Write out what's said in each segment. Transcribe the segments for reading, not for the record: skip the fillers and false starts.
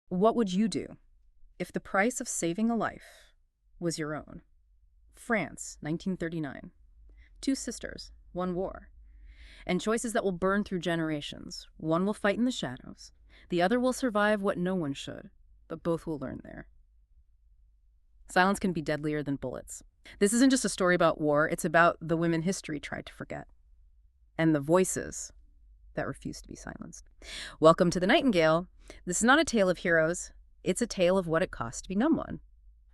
What would you do if the price of saving a life was your own? France, 1939. Two sisters, one war. And choices that will burn through generations. One will fight in the shadows. The other will survive what no one should, but both will learn there. Silence can be deadlier than bullets. This isn't just a story about war, it's about the women history tried to forget. And the voices that refuse to be silenced. Welcome to The Nightingale. This is not a tale of heroes, it's a tale of what it costs to become one.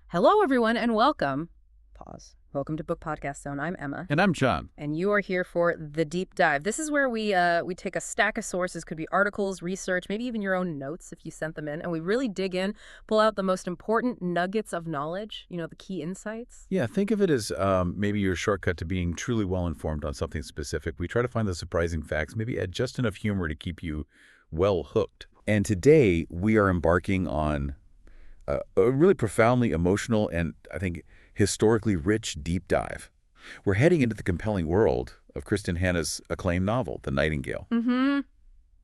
Hello, everyone, and welcome. Pause. Welcome to BookPodCastZone. I'm Emma. And I'm John. And you are here for The Deep Dive. This is where we take a stack of sources, could be articles, research, maybe even your own notes if you sent them in, and we really dig in, pull out the most important nuggets of knowledge, the key insights. Yeah, think of it as maybe your shortcut to being truly well-informed on something specific. We try to find the surprising facts, maybe add just enough humor to keep you well hooked. And today we are embarking on a really profoundly emotional and, I think, historically rich deep dive. We're heading into the compelling world of Kristin Hannah's acclaimed novel, The Nightingale. Mm-hmm.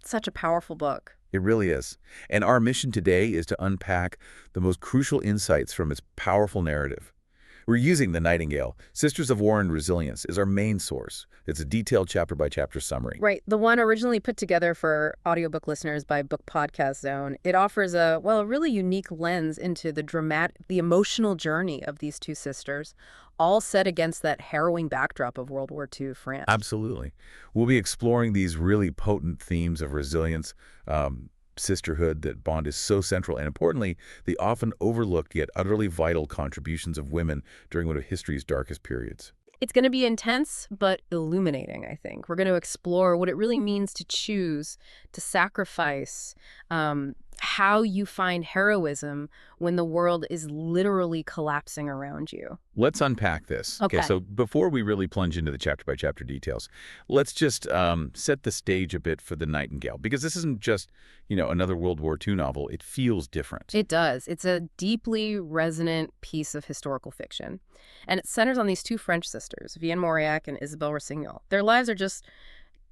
Such a powerful book. It really is. And our mission today is to unpack the most crucial insights from its powerful narrative. We're using The Nightingale. Sisters of War and Resilience is our main source. It's a detailed chapter-by-chapter summary. Right. The one originally put together for audiobook listeners by BookPodCastZone. It offers a really unique lens into the emotional journey of these two sisters, all set against that harrowing backdrop of World War II France. Absolutely. We'll be exploring these really potent themes of resilience, sisterhood, that bond is so central, and importantly, the often overlooked yet utterly vital contributions of women during one of history's darkest periods. It's going to be intense, but illuminating, I think. We're going to explore what it really means to choose, to sacrifice, how you find heroism when the world is literally collapsing around you. Let's unpack this. Okay. So before we really plunge into the chapter-by-chapter details, let's just set the stage a bit for The Nightingale, because this isn't just, another World War II novel. It feels different. It does. It's a deeply resonant piece of historical fiction. And it centers on these two French sisters, Vianne and Isabelle Rossignol. Their lives are just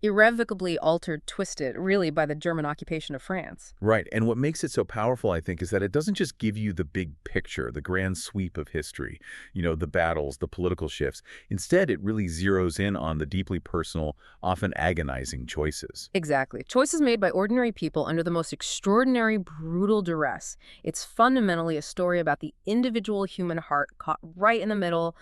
irrevocably altered, twisted, really, by the German occupation of France. Right. And what makes it so powerful, I think, is that it doesn't just give you the big picture, the grand sweep of history, the battles, the political shifts. Instead, it really zeroes in on the deeply personal, often agonizing choices. Exactly. Choices made by ordinary people under the most extraordinary, brutal duress. It's fundamentally a story about the individual human heart caught right in the middle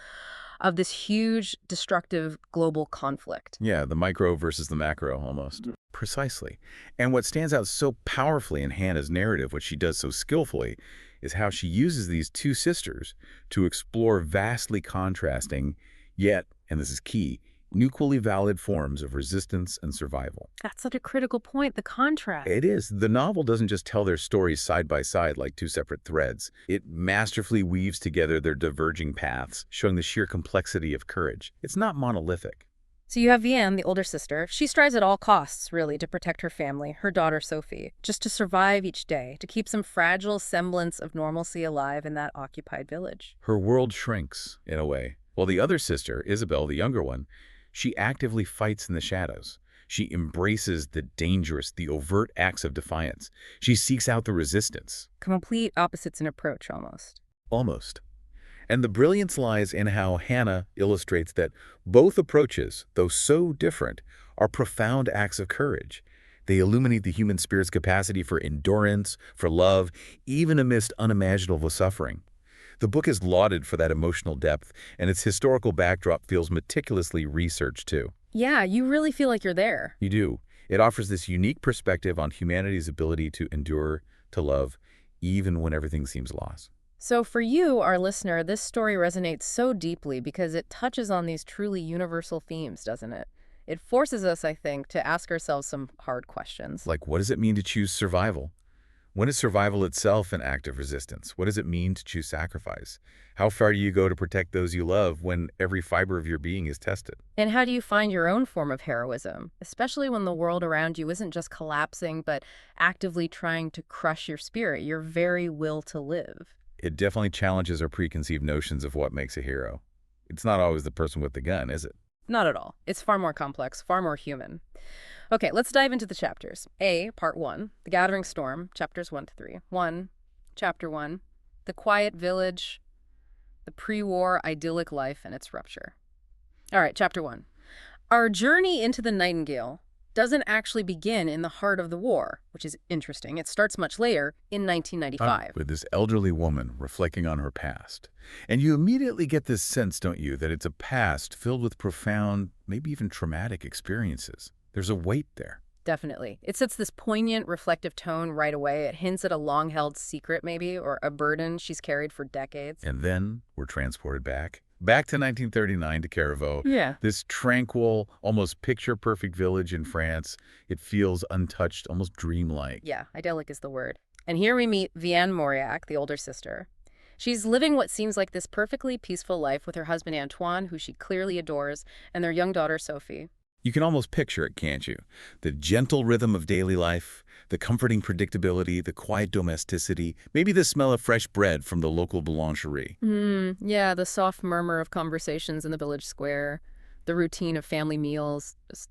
of this huge, destructive global conflict. Yeah, the micro versus the macro, almost. Precisely. And what stands out so powerfully in Hannah's narrative, what she does so skillfully, is how she uses these two sisters to explore vastly contrasting, yet, and this is key, equally valid forms of resistance and survival. That's such a critical point, the contrast. It is. The novel doesn't just tell their stories side by side like two separate threads. It masterfully weaves together their diverging paths, showing the sheer complexity of courage. It's not monolithic. So you have Vianne, the older sister. She strives at all costs, really, to protect her family, her daughter Sophie, just to survive each day, to keep some fragile semblance of normalcy alive in that occupied village. Her world shrinks, in a way. While the other sister, Isabelle, the younger one, she actively fights in the shadows. She embraces the dangerous, the overt acts of defiance. She seeks out the resistance. Complete opposites in approach, almost. Almost. And the brilliance lies in how Hannah illustrates that both approaches, though so different, are profound acts of courage. They illuminate the human spirit's capacity for endurance, for love, even amidst unimaginable suffering. The book is lauded for that emotional depth, and its historical backdrop feels meticulously researched, too. Yeah, you really feel like you're there. You do. It offers this unique perspective on humanity's ability to endure, to love, even when everything seems lost. So for you, our listener, this story resonates so deeply because it touches on these truly universal themes, doesn't it? It forces us, I think, to ask ourselves some hard questions. Like, what does it mean to choose survival? When is survival itself an act of resistance? What does it mean to choose sacrifice? How far do you go to protect those you love when every fiber of your being is tested? And how do you find your own form of heroism, especially when the world around you isn't just collapsing, but actively trying to crush your spirit, your very will to live? It definitely challenges our preconceived notions of what makes a hero. It's not always the person with the gun, is it? Not at all. It's far more complex, far more human. Okay, let's dive into the chapters. Part 1, The Gathering Storm, chapters 1 to 3. Chapter 1, The Quiet Village, the pre-war idyllic life and its rupture. All right, chapter 1. Our journey into the Nightingale doesn't actually begin in the heart of the war, which is interesting. It starts much later, in 1995. With this elderly woman reflecting on her past. And you immediately get this sense, don't you, that it's a past filled with profound, maybe even traumatic experiences. There's a weight there. Definitely. It sets this poignant, reflective tone right away. It hints at a long-held secret, maybe, or a burden she's carried for decades. And then we're transported back to 1939 to Carriveau. Yeah. This tranquil, almost picture-perfect village in France. It feels untouched, almost dreamlike. Yeah, idyllic is the word. And here we meet Vianne Mauriac, the older sister. She's living what seems like this perfectly peaceful life with her husband Antoine, who she clearly adores, and their young daughter Sophie. You can almost picture it, can't you? The gentle rhythm of daily life, the comforting predictability, the quiet domesticity, maybe the smell of fresh bread from the local boulangerie. Yeah, the soft murmur of conversations in the village square, the routine of family meals, just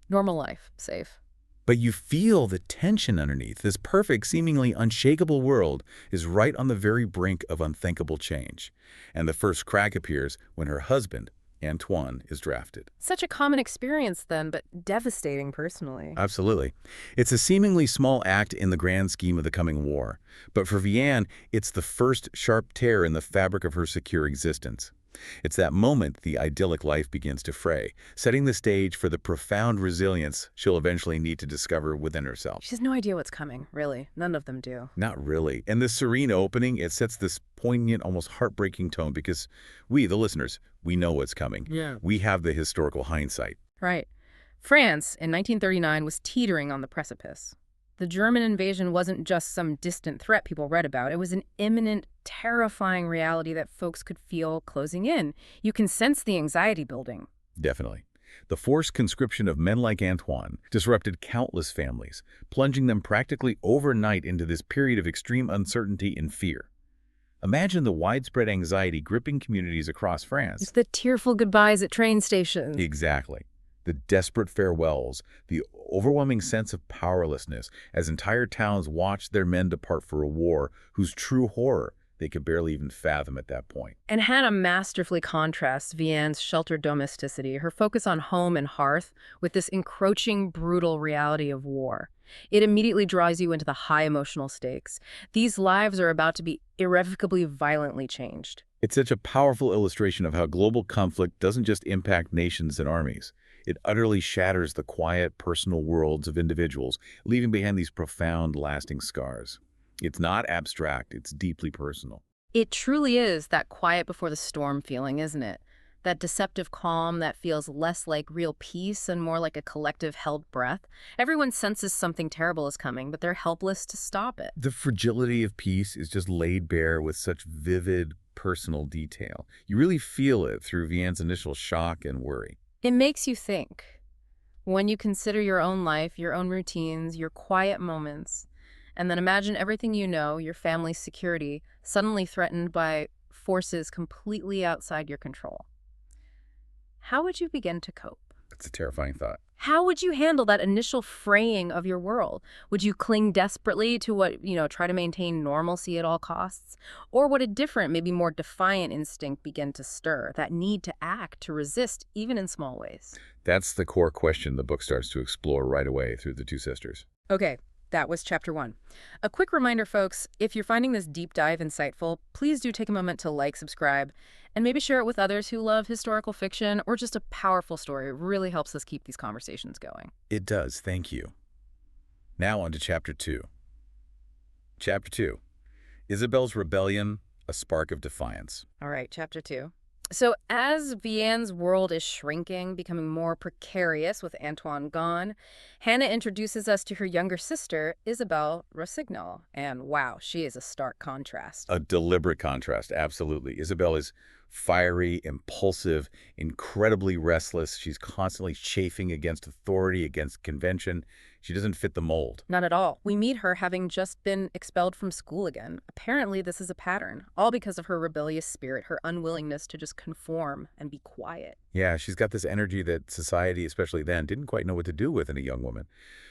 normal life, safe. But you feel the tension underneath. This perfect, seemingly unshakable world is right on the very brink of unthinkable change. And the first crack appears when her husband, Antoine, is drafted. Such a common experience then, but devastating personally. Absolutely. It's a seemingly small act in the grand scheme of the coming war. But for Vianne, it's the first sharp tear in the fabric of her secure existence. It's that moment the idyllic life begins to fray, setting the stage for the profound resilience she'll eventually need to discover within herself. She has no idea what's coming, really. None of them do. Not really. And this serene opening, it sets this poignant, almost heartbreaking tone because we, the listeners, we know what's coming. Yeah. We have the historical hindsight. Right. France, in 1939, was teetering on the precipice. The German invasion wasn't just some distant threat people read about. It was an imminent, terrifying reality that folks could feel closing in. You can sense the anxiety building. Definitely. The forced conscription of men like Antoine disrupted countless families, plunging them practically overnight into this period of extreme uncertainty and fear. Imagine the widespread anxiety gripping communities across France. It's the tearful goodbyes at train stations. Exactly. The desperate farewells, the overwhelming sense of powerlessness as entire towns watched their men depart for a war whose true horror they could barely even fathom at that point. And Hannah masterfully contrasts Vianne's sheltered domesticity, her focus on home and hearth, with this encroaching, brutal reality of war. It immediately draws you into the high emotional stakes. These lives are about to be irrevocably, violently changed. It's such a powerful illustration of how global conflict doesn't just impact nations and armies. It utterly shatters the quiet, personal worlds of individuals, leaving behind these profound, lasting scars. It's not abstract, it's deeply personal. It truly is that quiet before the storm feeling, isn't it? That deceptive calm that feels less like real peace and more like a collective held breath. Everyone senses something terrible is coming, but they're helpless to stop it. The fragility of peace is just laid bare with such vivid, personal detail. You really feel it through Vianne's initial shock and worry. It makes you think. When you consider your own life, your own routines, your quiet moments, and then imagine everything you know, your family's security, suddenly threatened by forces completely outside your control. How would you begin to cope? It's a terrifying thought. How would you handle that initial fraying of your world? Would you cling desperately to what, try to maintain normalcy at all costs? Or would a different, maybe more defiant instinct begin to stir, that need to act, to resist, even in small ways? That's the core question the book starts to explore right away through the two sisters. Okay, that was chapter 1. A quick reminder, folks, if you're finding this deep dive insightful, please do take a moment to like, subscribe, and maybe share it with others who love historical fiction or just a powerful story. It really helps us keep these conversations going. It does, thank you. Now on to Chapter 2. Chapter 2. Isabelle's Rebellion, a Spark of Defiance. All right, Chapter 2. So as Vianne's world is shrinking, becoming more precarious with Antoine gone, Hannah introduces us to her younger sister, Isabelle Rossignol. And wow, she is a stark contrast. A deliberate contrast, absolutely. Isabelle is fiery, impulsive, incredibly restless. She's constantly chafing against authority, against convention. She doesn't fit the mold. Not at all. We meet her having just been expelled from school again. Apparently, this is a pattern, all because of her rebellious spirit, her unwillingness to just conform and be quiet. Yeah, she's got this energy that society, especially then, didn't quite know what to do with in a young woman.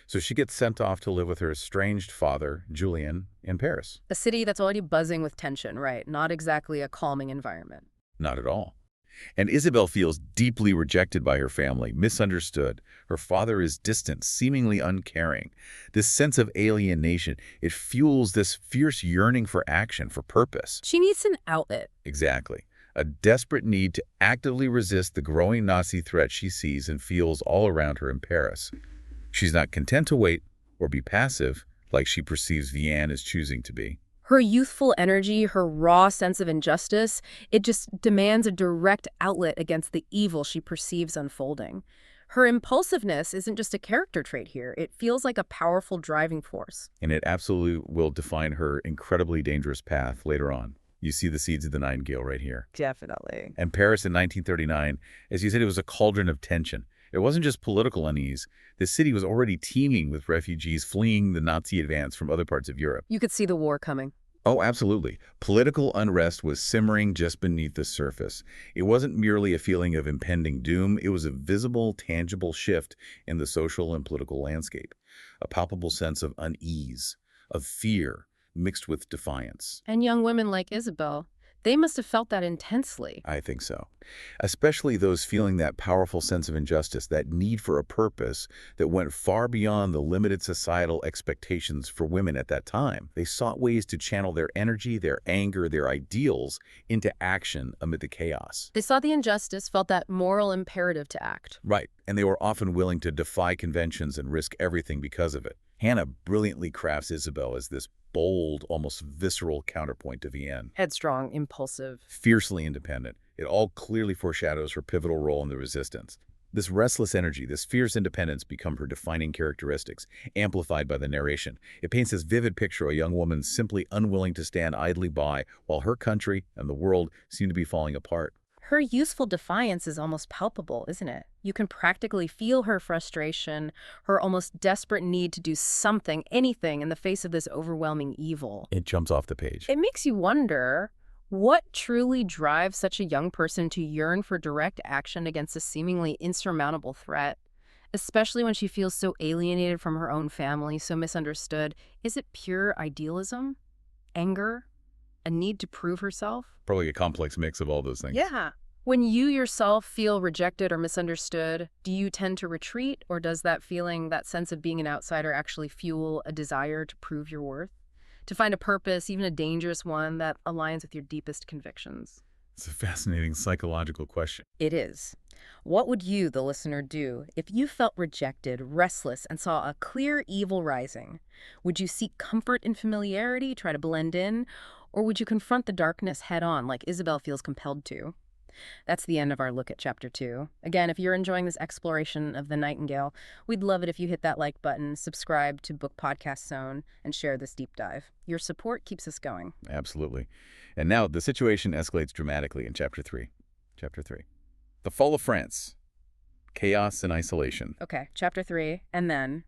So she gets sent off to live with her estranged father, Julien, in Paris. A city that's already buzzing with tension, right? Not exactly a calming environment. Not at all. And Isabelle feels deeply rejected by her family, misunderstood. Her father is distant, seemingly uncaring. This sense of alienation, it fuels this fierce yearning for action, for purpose. She needs an outlet. Exactly. A desperate need to actively resist the growing Nazi threat she sees and feels all around her in Paris. She's not content to wait or be passive like she perceives Vianne is choosing to be. Her youthful energy, her raw sense of injustice, it just demands a direct outlet against the evil she perceives unfolding. Her impulsiveness isn't just a character trait here. It feels like a powerful driving force. And it absolutely will define her incredibly dangerous path later on. You see the seeds of the Nightingale right here. Definitely. And Paris in 1939, as you said, it was a cauldron of tension. It wasn't just political unease. The city was already teeming with refugees fleeing the Nazi advance from other parts of Europe. You could see the war coming. Oh, absolutely. Political unrest was simmering just beneath the surface. It wasn't merely a feeling of impending doom. It was a visible, tangible shift in the social and political landscape. A palpable sense of unease, of fear, mixed with defiance. And young women like Isabelle, they must have felt that intensely. I think so. Especially those feeling that powerful sense of injustice, that need for a purpose that went far beyond the limited societal expectations for women at that time. They sought ways to channel their energy, their anger, their ideals into action amid the chaos. They saw the injustice, felt that moral imperative to act. Right, and they were often willing to defy conventions and risk everything because of it. Hannah brilliantly crafts Isabelle as this bold, almost visceral counterpoint to Vianne. Headstrong, impulsive. Fiercely independent. It all clearly foreshadows her pivotal role in the resistance. This restless energy, this fierce independence become her defining characteristics, amplified by the narration. It paints this vivid picture of a young woman simply unwilling to stand idly by while her country and the world seem to be falling apart. Her youthful defiance is almost palpable, isn't it? You can practically feel her frustration, her almost desperate need to do something, anything, in the face of this overwhelming evil. It jumps off the page. It makes you wonder, what truly drives such a young person to yearn for direct action against a seemingly insurmountable threat, especially when she feels so alienated from her own family, so misunderstood? Is it pure idealism? Anger? A need to prove herself? Probably a complex mix of all those things. Yeah. When you yourself feel rejected or misunderstood, do you tend to retreat, or does that feeling, that sense of being an outsider, actually fuel a desire to prove your worth? To find a purpose, even a dangerous one, that aligns with your deepest convictions? It's a fascinating psychological question. It is. What would you, the listener, do if you felt rejected, restless, and saw a clear evil rising? Would you seek comfort in familiarity, try to blend in, or would you confront the darkness head-on like Isabelle feels compelled to? That's the end of our look at Chapter 2. Again, if you're enjoying this exploration of the Nightingale, we'd love it if you hit that like button, subscribe to BookPodCastZone, and share this deep dive. Your support keeps us going. Absolutely. And now the situation escalates dramatically in Chapter 3. Chapter 3. The Fall of France. Chaos and Isolation. Okay, Chapter 3, and then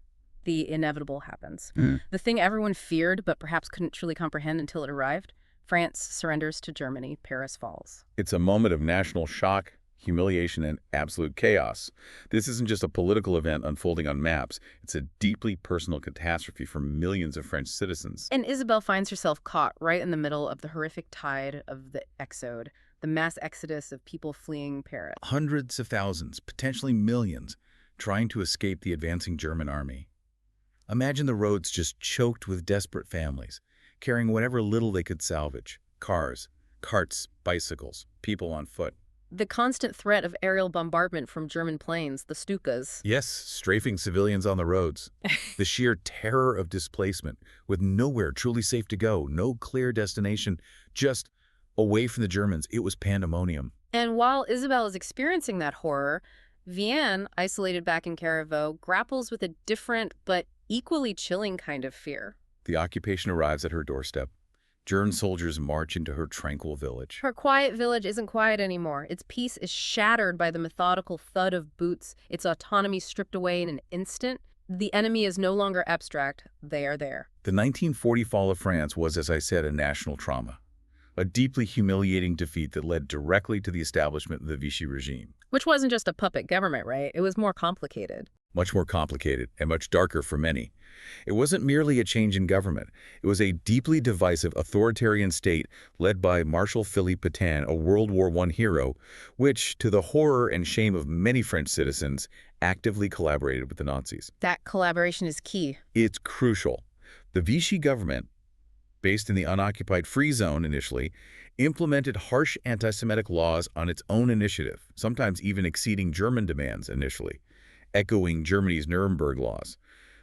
the inevitable happens. Mm. The thing everyone feared but perhaps couldn't truly comprehend until it arrived. France surrenders to Germany. Paris falls. It's a moment of national shock, humiliation, and absolute chaos. This isn't just a political event unfolding on maps. It's a deeply personal catastrophe for millions of French citizens. And Isabelle finds herself caught right in the middle of the horrific tide of the exode, the mass exodus of people fleeing Paris. Hundreds of thousands, potentially millions, trying to escape the advancing German army. Imagine the roads just choked with desperate families, carrying whatever little they could salvage. Cars, carts, bicycles, people on foot. The constant threat of aerial bombardment from German planes, the Stukas. Yes, strafing civilians on the roads. The sheer terror of displacement, with nowhere truly safe to go, no clear destination, just away from the Germans. It was pandemonium. And while Isabelle is experiencing that horror, Vianne, isolated back in Carriveau, grapples with a different but equally chilling kind of fear. The occupation arrives at her doorstep. German soldiers march into her tranquil village. Her quiet village isn't quiet anymore. Its peace is shattered by the methodical thud of boots, its autonomy stripped away in an instant. The enemy is no longer abstract. They are there. The 1940 fall of France was, as I said, a national trauma, a deeply humiliating defeat that led directly to the establishment of the Vichy regime. Which wasn't just a puppet government, right? It was more complicated. Much more complicated and much darker for many. It wasn't merely a change in government. It was a deeply divisive authoritarian state led by Marshal Philippe Pétain, a World War I hero, which, to the horror and shame of many French citizens, actively collaborated with the Nazis. That collaboration is key. It's crucial. The Vichy government, based in the unoccupied Free Zone initially, implemented harsh anti-Semitic laws on its own initiative, sometimes even exceeding German demands initially, echoing Germany's Nuremberg laws.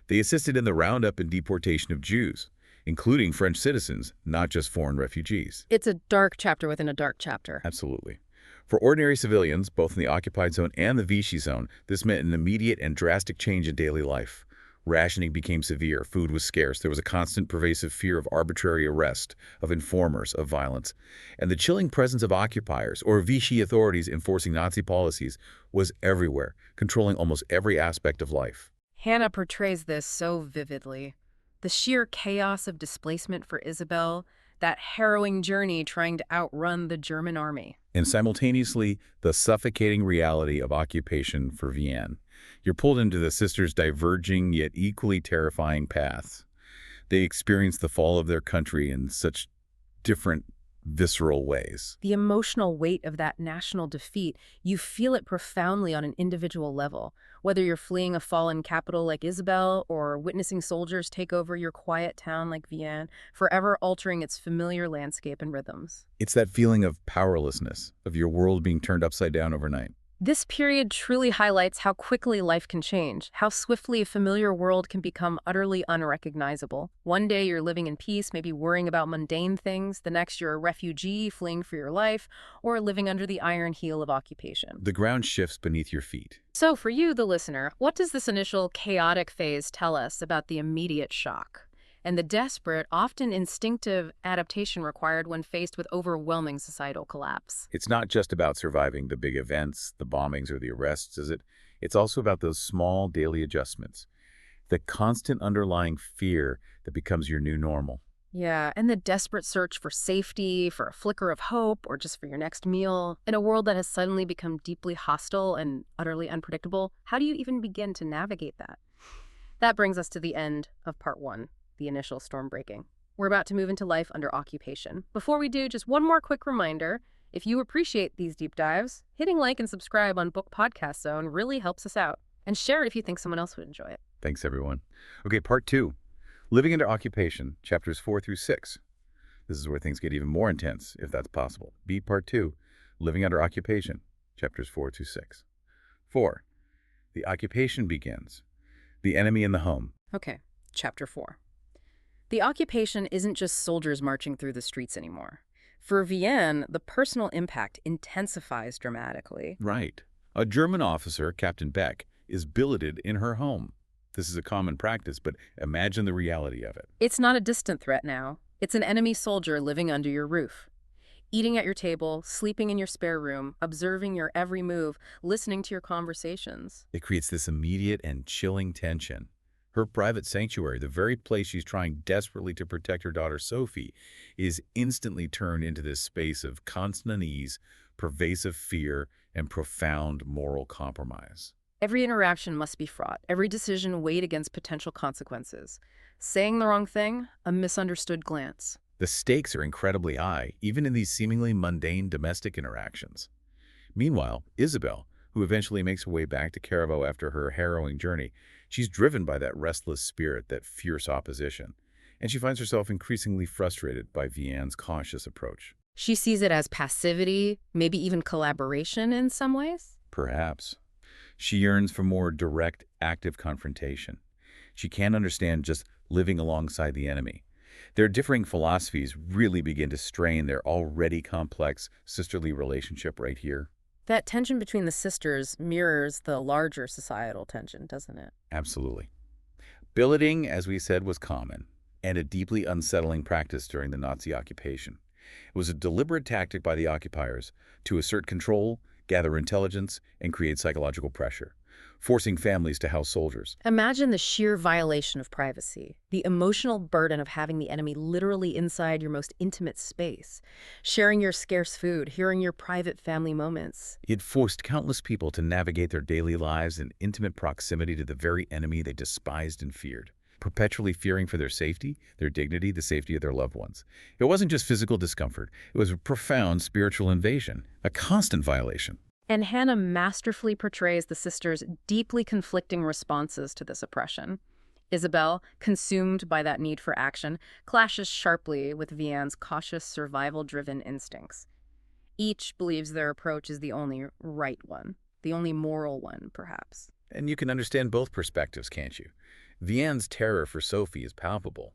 They assisted in the roundup and deportation of Jews, including French citizens, not just foreign refugees. It's a dark chapter within a dark chapter. Absolutely. For ordinary civilians, both in the occupied zone and the Vichy zone, this meant an immediate and drastic change in daily life. Rationing became severe, food was scarce, there was a constant pervasive fear of arbitrary arrest, of informers, of violence. And the chilling presence of occupiers, or Vichy authorities enforcing Nazi policies, was everywhere, controlling almost every aspect of life. Hannah portrays this so vividly. The sheer chaos of displacement for Isabelle, that harrowing journey trying to outrun the German army. And simultaneously, the suffocating reality of occupation for Vianne. You're pulled into the sisters' diverging yet equally terrifying paths. They experience the fall of their country in such different, visceral ways. The emotional weight of that national defeat, you feel it profoundly on an individual level. Whether you're fleeing a fallen capital like Isabelle or witnessing soldiers take over your quiet town like Vianne, forever altering its familiar landscape and rhythms. It's that feeling of powerlessness, of your world being turned upside down overnight. This period truly highlights how quickly life can change, how swiftly a familiar world can become utterly unrecognizable. One day you're living in peace, maybe worrying about mundane things. The next you're a refugee fleeing for your life, or living under the iron heel of occupation. The ground shifts beneath your feet. So for you, the listener, what does this initial chaotic phase tell us about the immediate shock and the desperate, often instinctive adaptation required when faced with overwhelming societal collapse? It's not just about surviving the big events, the bombings, or the arrests, is it? It's also about those small daily adjustments, the constant underlying fear that becomes your new normal. Yeah, and the desperate search for safety, for a flicker of hope, or just for your next meal. In a world that has suddenly become deeply hostile and utterly unpredictable, how do you even begin to navigate that? That brings us to the end of part 1. The initial storm breaking. We're about to move into life under occupation. Before we do, just one more quick reminder. If you appreciate these deep dives, hitting like and subscribe on BookPodCastZone really helps us out. And share it if you think someone else would enjoy it. Thanks, everyone. Okay, part 2. Living under occupation, chapters 4 through 6. This is where things get even more intense, if that's possible. B, part 2. Living under occupation, chapters 4 through 6. 4. The occupation begins. The enemy in the home. Okay, chapter 4. The occupation isn't just soldiers marching through the streets anymore. For Vianne, the personal impact intensifies dramatically. Right. A German officer, Captain Beck, is billeted in her home. This is a common practice, but imagine the reality of it. It's not a distant threat now. It's an enemy soldier living under your roof. Eating at your table, sleeping in your spare room, observing your every move, listening to your conversations. It creates this immediate and chilling tension. Her private sanctuary, the very place she's trying desperately to protect her daughter Sophie, is instantly turned into this space of constant unease, pervasive fear, and profound moral compromise. Every interaction must be fraught, every decision weighed against potential consequences. Saying the wrong thing, a misunderstood glance. The stakes are incredibly high, even in these seemingly mundane domestic interactions. Meanwhile, Isabelle, who eventually makes her way back to Caravo after her harrowing journey, she's driven by that restless spirit, that fierce opposition, and she finds herself increasingly frustrated by Vianne's cautious approach. She sees it as passivity, maybe even collaboration in some ways? Perhaps. She yearns for more direct, active confrontation. She can't understand just living alongside the enemy. Their differing philosophies really begin to strain their already complex sisterly relationship right here. That tension between the sisters mirrors the larger societal tension, doesn't it? Absolutely. Billeting, as we said, was common, and a deeply unsettling practice during the Nazi occupation. It was a deliberate tactic by the occupiers to assert control, gather intelligence, and create psychological pressure. forcing families to house soldiers. Imagine the sheer violation of privacy, the emotional burden of having the enemy literally inside your most intimate space, sharing your scarce food, hearing your private family moments. It forced countless people to navigate their daily lives in intimate proximity to the very enemy they despised and feared, perpetually fearing for their safety, their dignity, the safety of their loved ones. It wasn't just physical discomfort. It was a profound spiritual invasion, a constant violation. And Hannah masterfully portrays the sisters' deeply conflicting responses to this oppression. Isabelle, consumed by that need for action, clashes sharply with Vianne's cautious, survival-driven instincts. Each believes their approach is the only right one, the only moral one, perhaps. And you can understand both perspectives, can't you? Vianne's terror for Sophie is palpable.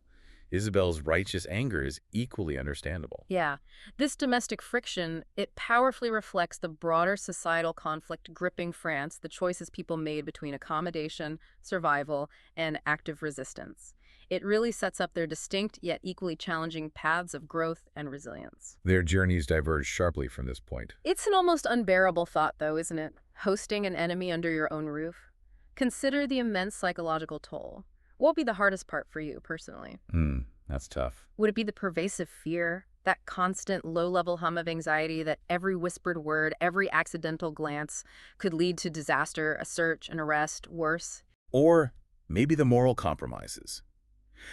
Isabelle's righteous anger is equally understandable. Yeah, this domestic friction, it powerfully reflects the broader societal conflict gripping France, the choices people made between accommodation, survival, and active resistance. It really sets up their distinct yet equally challenging paths of growth and resilience. Their journeys diverge sharply from this point. It's an almost unbearable thought, though, isn't it? Hosting an enemy under your own roof. Consider the immense psychological toll. What would be the hardest part for you, personally? That's tough. Would it be the pervasive fear, that constant low-level hum of anxiety that every whispered word, every accidental glance could lead to disaster, a search, an arrest, worse? Or maybe the moral compromises.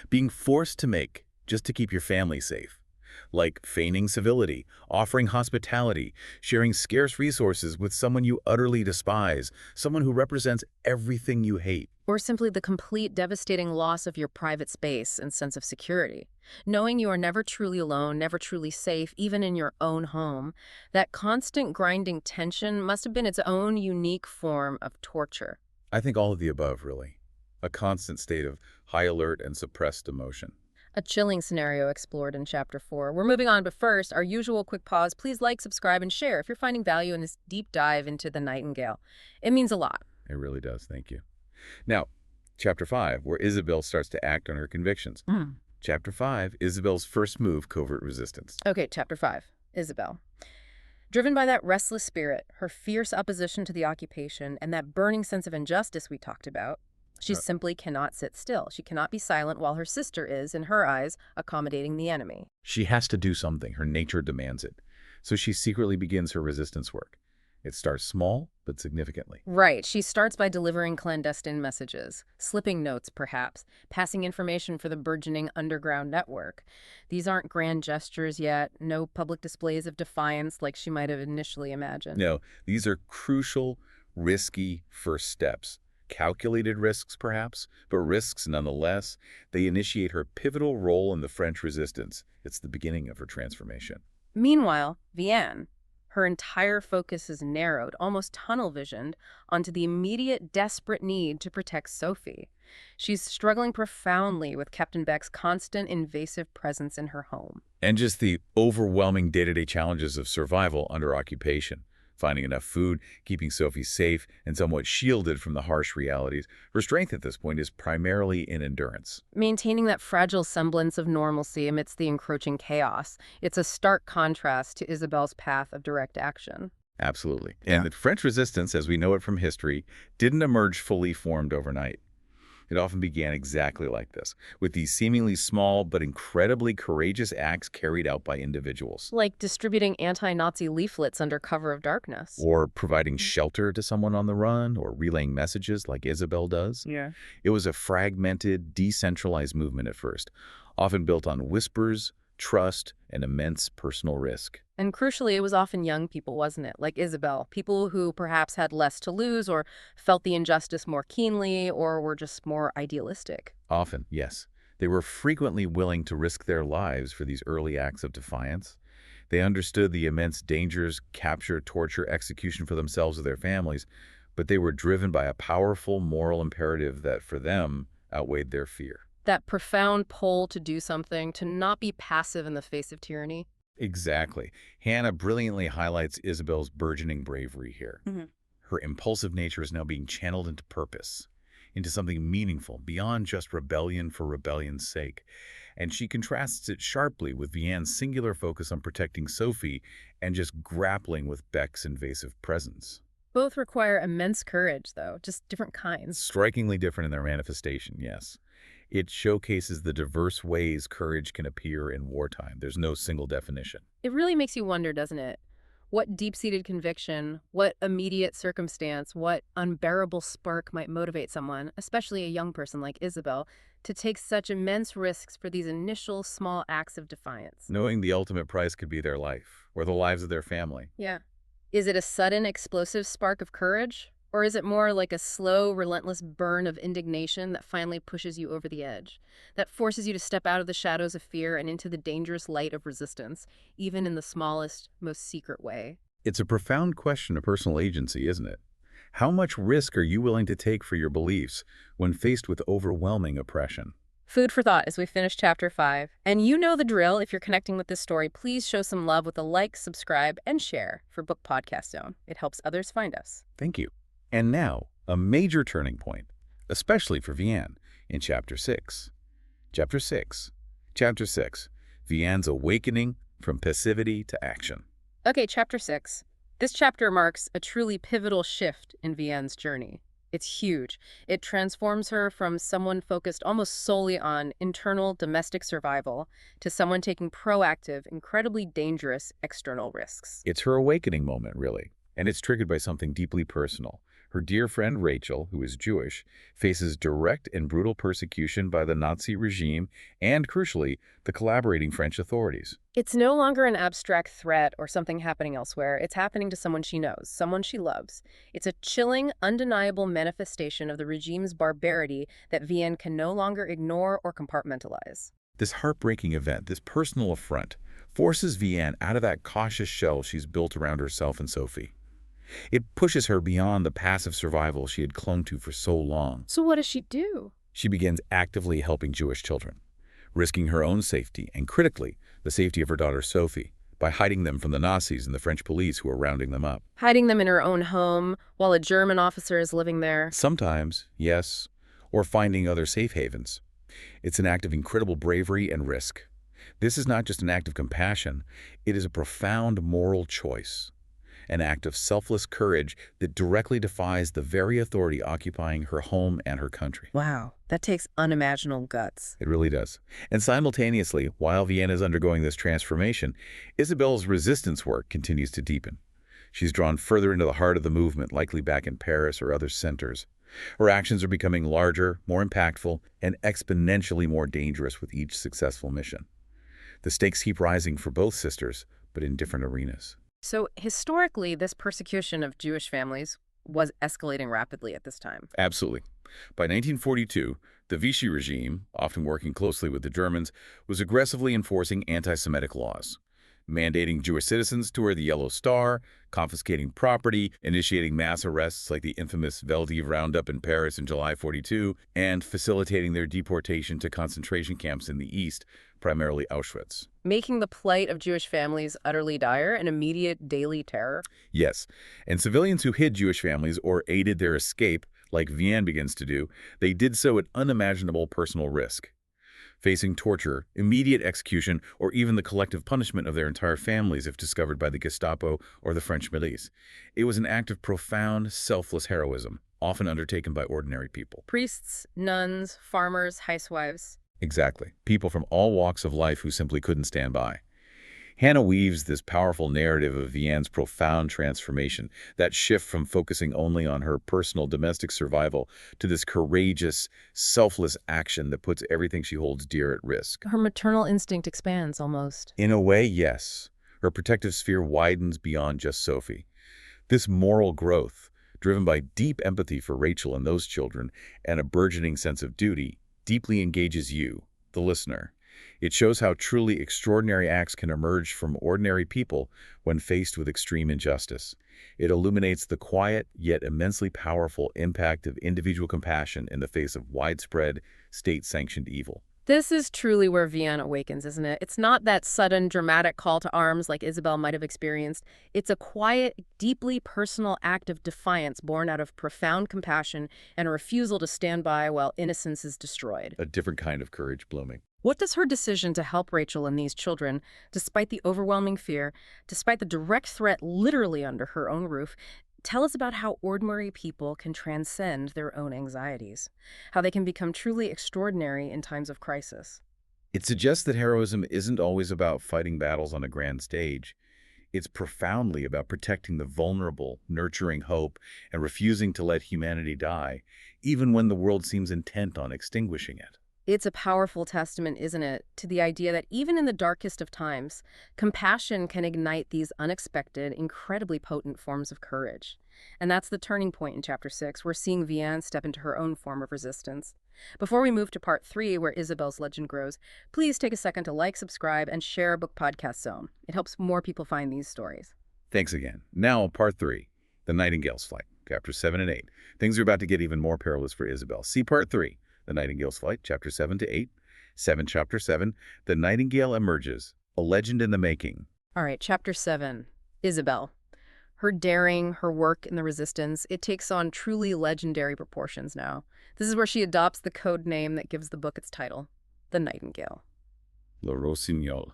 Being forced to make just to keep your family safe. Like feigning civility, offering hospitality, sharing scarce resources with someone you utterly despise, someone who represents everything you hate. Or simply the complete devastating loss of your private space and sense of security. Knowing you are never truly alone, never truly safe, even in your own home, that constant grinding tension must have been its own unique form of torture. I think all of the above, really. A constant state of high alert and suppressed emotion. A chilling scenario explored in Chapter 4. We're moving on, but first, our usual quick pause. Please like, subscribe, and share if you're finding value in this deep dive into the Nightingale. It means a lot. It really does, thank you. Now, Chapter 5, where Isabelle starts to act on her convictions. Chapter 5, Isabelle's first move, covert resistance. Okay, Chapter 5, Isabelle. Driven by that restless spirit, her fierce opposition to the occupation, and that burning sense of injustice we talked about, she simply cannot sit still. She cannot be silent while her sister is, in her eyes, accommodating the enemy. She has to do something. Her nature demands it. So she secretly begins her resistance work. It starts small, but significantly. Right. She starts by delivering clandestine messages, slipping notes, perhaps, passing information for the burgeoning underground network. These aren't grand gestures yet, no public displays of defiance like she might have initially imagined. No, these are crucial, risky first steps. Calculated risks, perhaps, but risks nonetheless. They initiate her pivotal role in the French resistance. It's the beginning of her transformation. Meanwhile, Vianne, her entire focus is narrowed, almost tunnel-visioned, onto the immediate, desperate need to protect Sophie. She's struggling profoundly with Captain Beck's constant, invasive presence in her home. And just the overwhelming day-to-day challenges of survival under occupation. Finding enough food, keeping Sophie safe, and somewhat shielded from the harsh realities. Her strength at this point is primarily in endurance. Maintaining that fragile semblance of normalcy amidst the encroaching chaos, it's a stark contrast to Isabelle's path of direct action. Absolutely. And the French resistance, as we know it from history, didn't emerge fully formed overnight. It often began exactly like this, with these seemingly small but incredibly courageous acts carried out by individuals. Like distributing anti-Nazi leaflets under cover of darkness. Or providing shelter to someone on the run, or relaying messages like Isabelle does. Yeah. It was a fragmented, decentralized movement at first, often built on whispers, trust, and immense personal risk. And crucially, it was often young people, wasn't it? Like Isabelle, people who perhaps had less to lose or felt the injustice more keenly or were just more idealistic. Often, yes. They were frequently willing to risk their lives for these early acts of defiance. They understood the immense dangers, capture, torture, execution for themselves or their families, but they were driven by a powerful moral imperative that, for them, outweighed their fear. That profound pull to do something, to not be passive in the face of tyranny. Exactly. Hannah brilliantly highlights Isabelle's burgeoning bravery here. Her impulsive nature is now being channeled into purpose, into something meaningful, beyond just rebellion for rebellion's sake. And she contrasts it sharply with Vianne's singular focus on protecting Sophie and just grappling with Beck's invasive presence. Both require immense courage, though, just different kinds. Strikingly different in their manifestation, yes. It showcases the diverse ways courage can appear in wartime. There's no single definition. It really makes you wonder, doesn't it? What deep-seated conviction, what immediate circumstance, what unbearable spark might motivate someone, especially a young person like Isabelle, to take such immense risks for these initial small acts of defiance. Knowing the ultimate price could be their life, or the lives of their family. Yeah. Is it a sudden, explosive spark of courage? Or is it more like a slow, relentless burn of indignation that finally pushes you over the edge, that forces you to step out of the shadows of fear and into the dangerous light of resistance, even in the smallest, most secret way? It's a profound question of personal agency, isn't it? How much risk are you willing to take for your beliefs when faced with overwhelming oppression? Food for thought as we finish Chapter 5. And you know the drill. If you're connecting with this story, please show some love with a like, subscribe, and share for Book Podcast Zone. It helps others find us. Thank you. And now, a major turning point, especially for Vianne, in Chapter 6. Chapter 6. Chapter 6. Vianne's awakening from passivity to action. Okay, Chapter 6. This chapter marks a truly pivotal shift in Vianne's journey. It's huge. It transforms her from someone focused almost solely on internal domestic survival to someone taking proactive, incredibly dangerous external risks. It's her awakening moment, really, and it's triggered by something deeply personal. Her dear friend Rachel, who is Jewish, faces direct and brutal persecution by the Nazi regime and, crucially, the collaborating French authorities. It's no longer an abstract threat or something happening elsewhere. It's happening to someone she knows, someone she loves. It's a chilling, undeniable manifestation of the regime's barbarity that Vianne can no longer ignore or compartmentalize. This heartbreaking event, this personal affront, forces Vianne out of that cautious shell she's built around herself and Sophie. It pushes her beyond the passive survival she had clung to for so long. So what does she do? She begins actively helping Jewish children, risking her own safety and, critically, the safety of her daughter Sophie, by hiding them from the Nazis and the French police who are rounding them up. Hiding them in her own home while a German officer is living there. Sometimes, yes, or finding other safe havens. It's an act of incredible bravery and risk. This is not just an act of compassion, it is a profound moral choice. An act of selfless courage that directly defies the very authority occupying her home and her country. Wow, that takes unimaginable guts. It really does. And simultaneously, while Vianne is undergoing this transformation, Isabelle's resistance work continues to deepen. She's drawn further into the heart of the movement, likely back in Paris or other centers. Her actions are becoming larger, more impactful, and exponentially more dangerous with each successful mission. The stakes keep rising for both sisters, but in different arenas. So historically, this persecution of Jewish families was escalating rapidly at this time. Absolutely. By 1942, the Vichy regime, often working closely with the Germans, was aggressively enforcing anti-Semitic laws, mandating Jewish citizens to wear the yellow star, confiscating property, initiating mass arrests like the infamous Veldiv roundup in Paris in July 42, and facilitating their deportation to concentration camps in the East, primarily Auschwitz. Making the plight of Jewish families utterly dire and immediate daily terror? Yes, and civilians who hid Jewish families or aided their escape, like Vianne begins to do, they did so at unimaginable personal risk, facing torture, immediate execution, or even the collective punishment of their entire families if discovered by the Gestapo or the French milice. It was an act of profound, selfless heroism, often undertaken by ordinary people. Priests, nuns, farmers, housewives. Exactly. People from all walks of life who simply couldn't stand by. Hannah weaves this powerful narrative of Vianne's profound transformation, that shift from focusing only on her personal domestic survival to this courageous, selfless action that puts everything she holds dear at risk. Her maternal instinct expands almost. In a way, yes. Her protective sphere widens beyond just Sophie. This moral growth, driven by deep empathy for Rachel and those children and a burgeoning sense of duty, deeply engages you, the listener. It shows how truly extraordinary acts can emerge from ordinary people when faced with extreme injustice. It illuminates the quiet yet immensely powerful impact of individual compassion in the face of widespread, state-sanctioned evil. This is truly where Vianne awakens, isn't it? It's not that sudden, dramatic call to arms like Isabelle might have experienced. It's a quiet, deeply personal act of defiance born out of profound compassion and a refusal to stand by while innocence is destroyed. A different kind of courage blooming. What does her decision to help Rachel and these children, despite the overwhelming fear, despite the direct threat literally under her own roof, tell us about how ordinary people can transcend their own anxieties, how they can become truly extraordinary in times of crisis. It suggests that heroism isn't always about fighting battles on a grand stage. It's profoundly about protecting the vulnerable, nurturing hope, and refusing to let humanity die, even when the world seems intent on extinguishing it. It's a powerful testament, isn't it, to the idea that even in the darkest of times, compassion can ignite these unexpected, incredibly potent forms of courage. And that's the turning point in Chapter 6. We're seeing Vianne step into her own form of resistance. Before we move to Part 3, where Isabelle's legend grows, please take a second to like, subscribe, and share Book Podcast Zone. It helps more people find these stories. Thanks again. Now, Part 3, The Nightingale's Flight, Chapters 7 and 8. Things are about to get even more perilous for Isabelle. See Part 3. The Nightingale's Flight, Chapter 7 to 8. Chapter 7, The Nightingale Emerges, a Legend in the Making. All right, Chapter 7, Isabelle. Her daring, her work in the resistance, it takes on truly legendary proportions now. This is where she adopts the code name that gives the book its title, The Nightingale. Le Rossignol,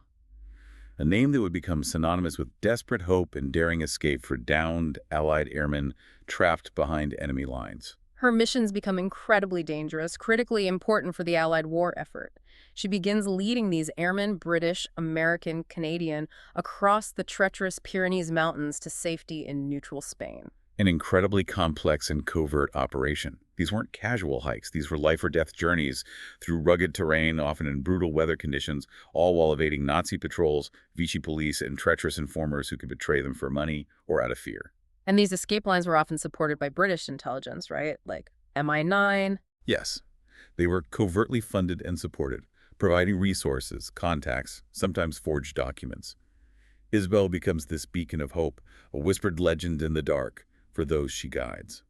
a name that would become synonymous with desperate hope and daring escape for downed Allied airmen trapped behind enemy lines. Her missions become incredibly dangerous, critically important for the Allied war effort. She begins leading these airmen, British, American, Canadian, across the treacherous Pyrenees Mountains to safety in neutral Spain. An incredibly complex and covert operation. These weren't casual hikes. These were life-or-death journeys through rugged terrain, often in brutal weather conditions, all while evading Nazi patrols, Vichy police, and treacherous informers who could betray them for money or out of fear. And these escape lines were often supported by British intelligence, right? Like MI9. Yes, they were covertly funded and supported, providing resources, contacts, sometimes forged documents. Isabelle becomes this beacon of hope, a whispered legend in the dark for those she guides.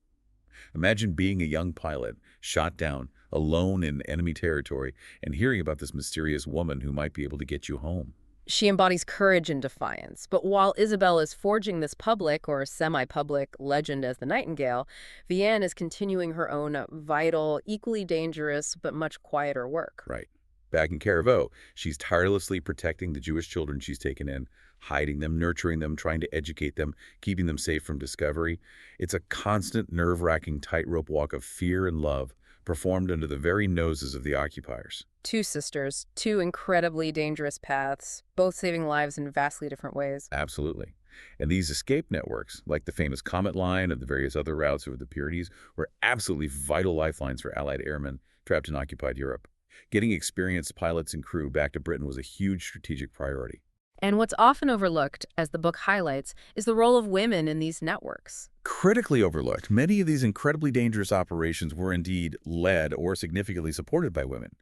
Imagine being a young pilot, shot down, alone in enemy territory, and hearing about this mysterious woman who might be able to get you home. She embodies courage and defiance. But while Isabelle is forging this public or semi-public legend as the Nightingale, Vianne is continuing her own vital, equally dangerous, but much quieter work. Right. Back in Carriveau, she's tirelessly protecting the Jewish children she's taken in, hiding them, nurturing them, trying to educate them, keeping them safe from discovery. It's a constant, nerve-wracking tightrope walk of fear and love, performed under the very noses of the occupiers. Two sisters, two incredibly dangerous paths, both saving lives in vastly different ways. Absolutely. And these escape networks, like the famous Comet Line and the various other routes over the Pyrenees, were absolutely vital lifelines for Allied airmen trapped in occupied Europe. Getting experienced pilots and crew back to Britain was a huge strategic priority. And what's often overlooked, as the book highlights, is the role of women in these networks. Critically overlooked, many of these incredibly dangerous operations were indeed led or significantly supported by women.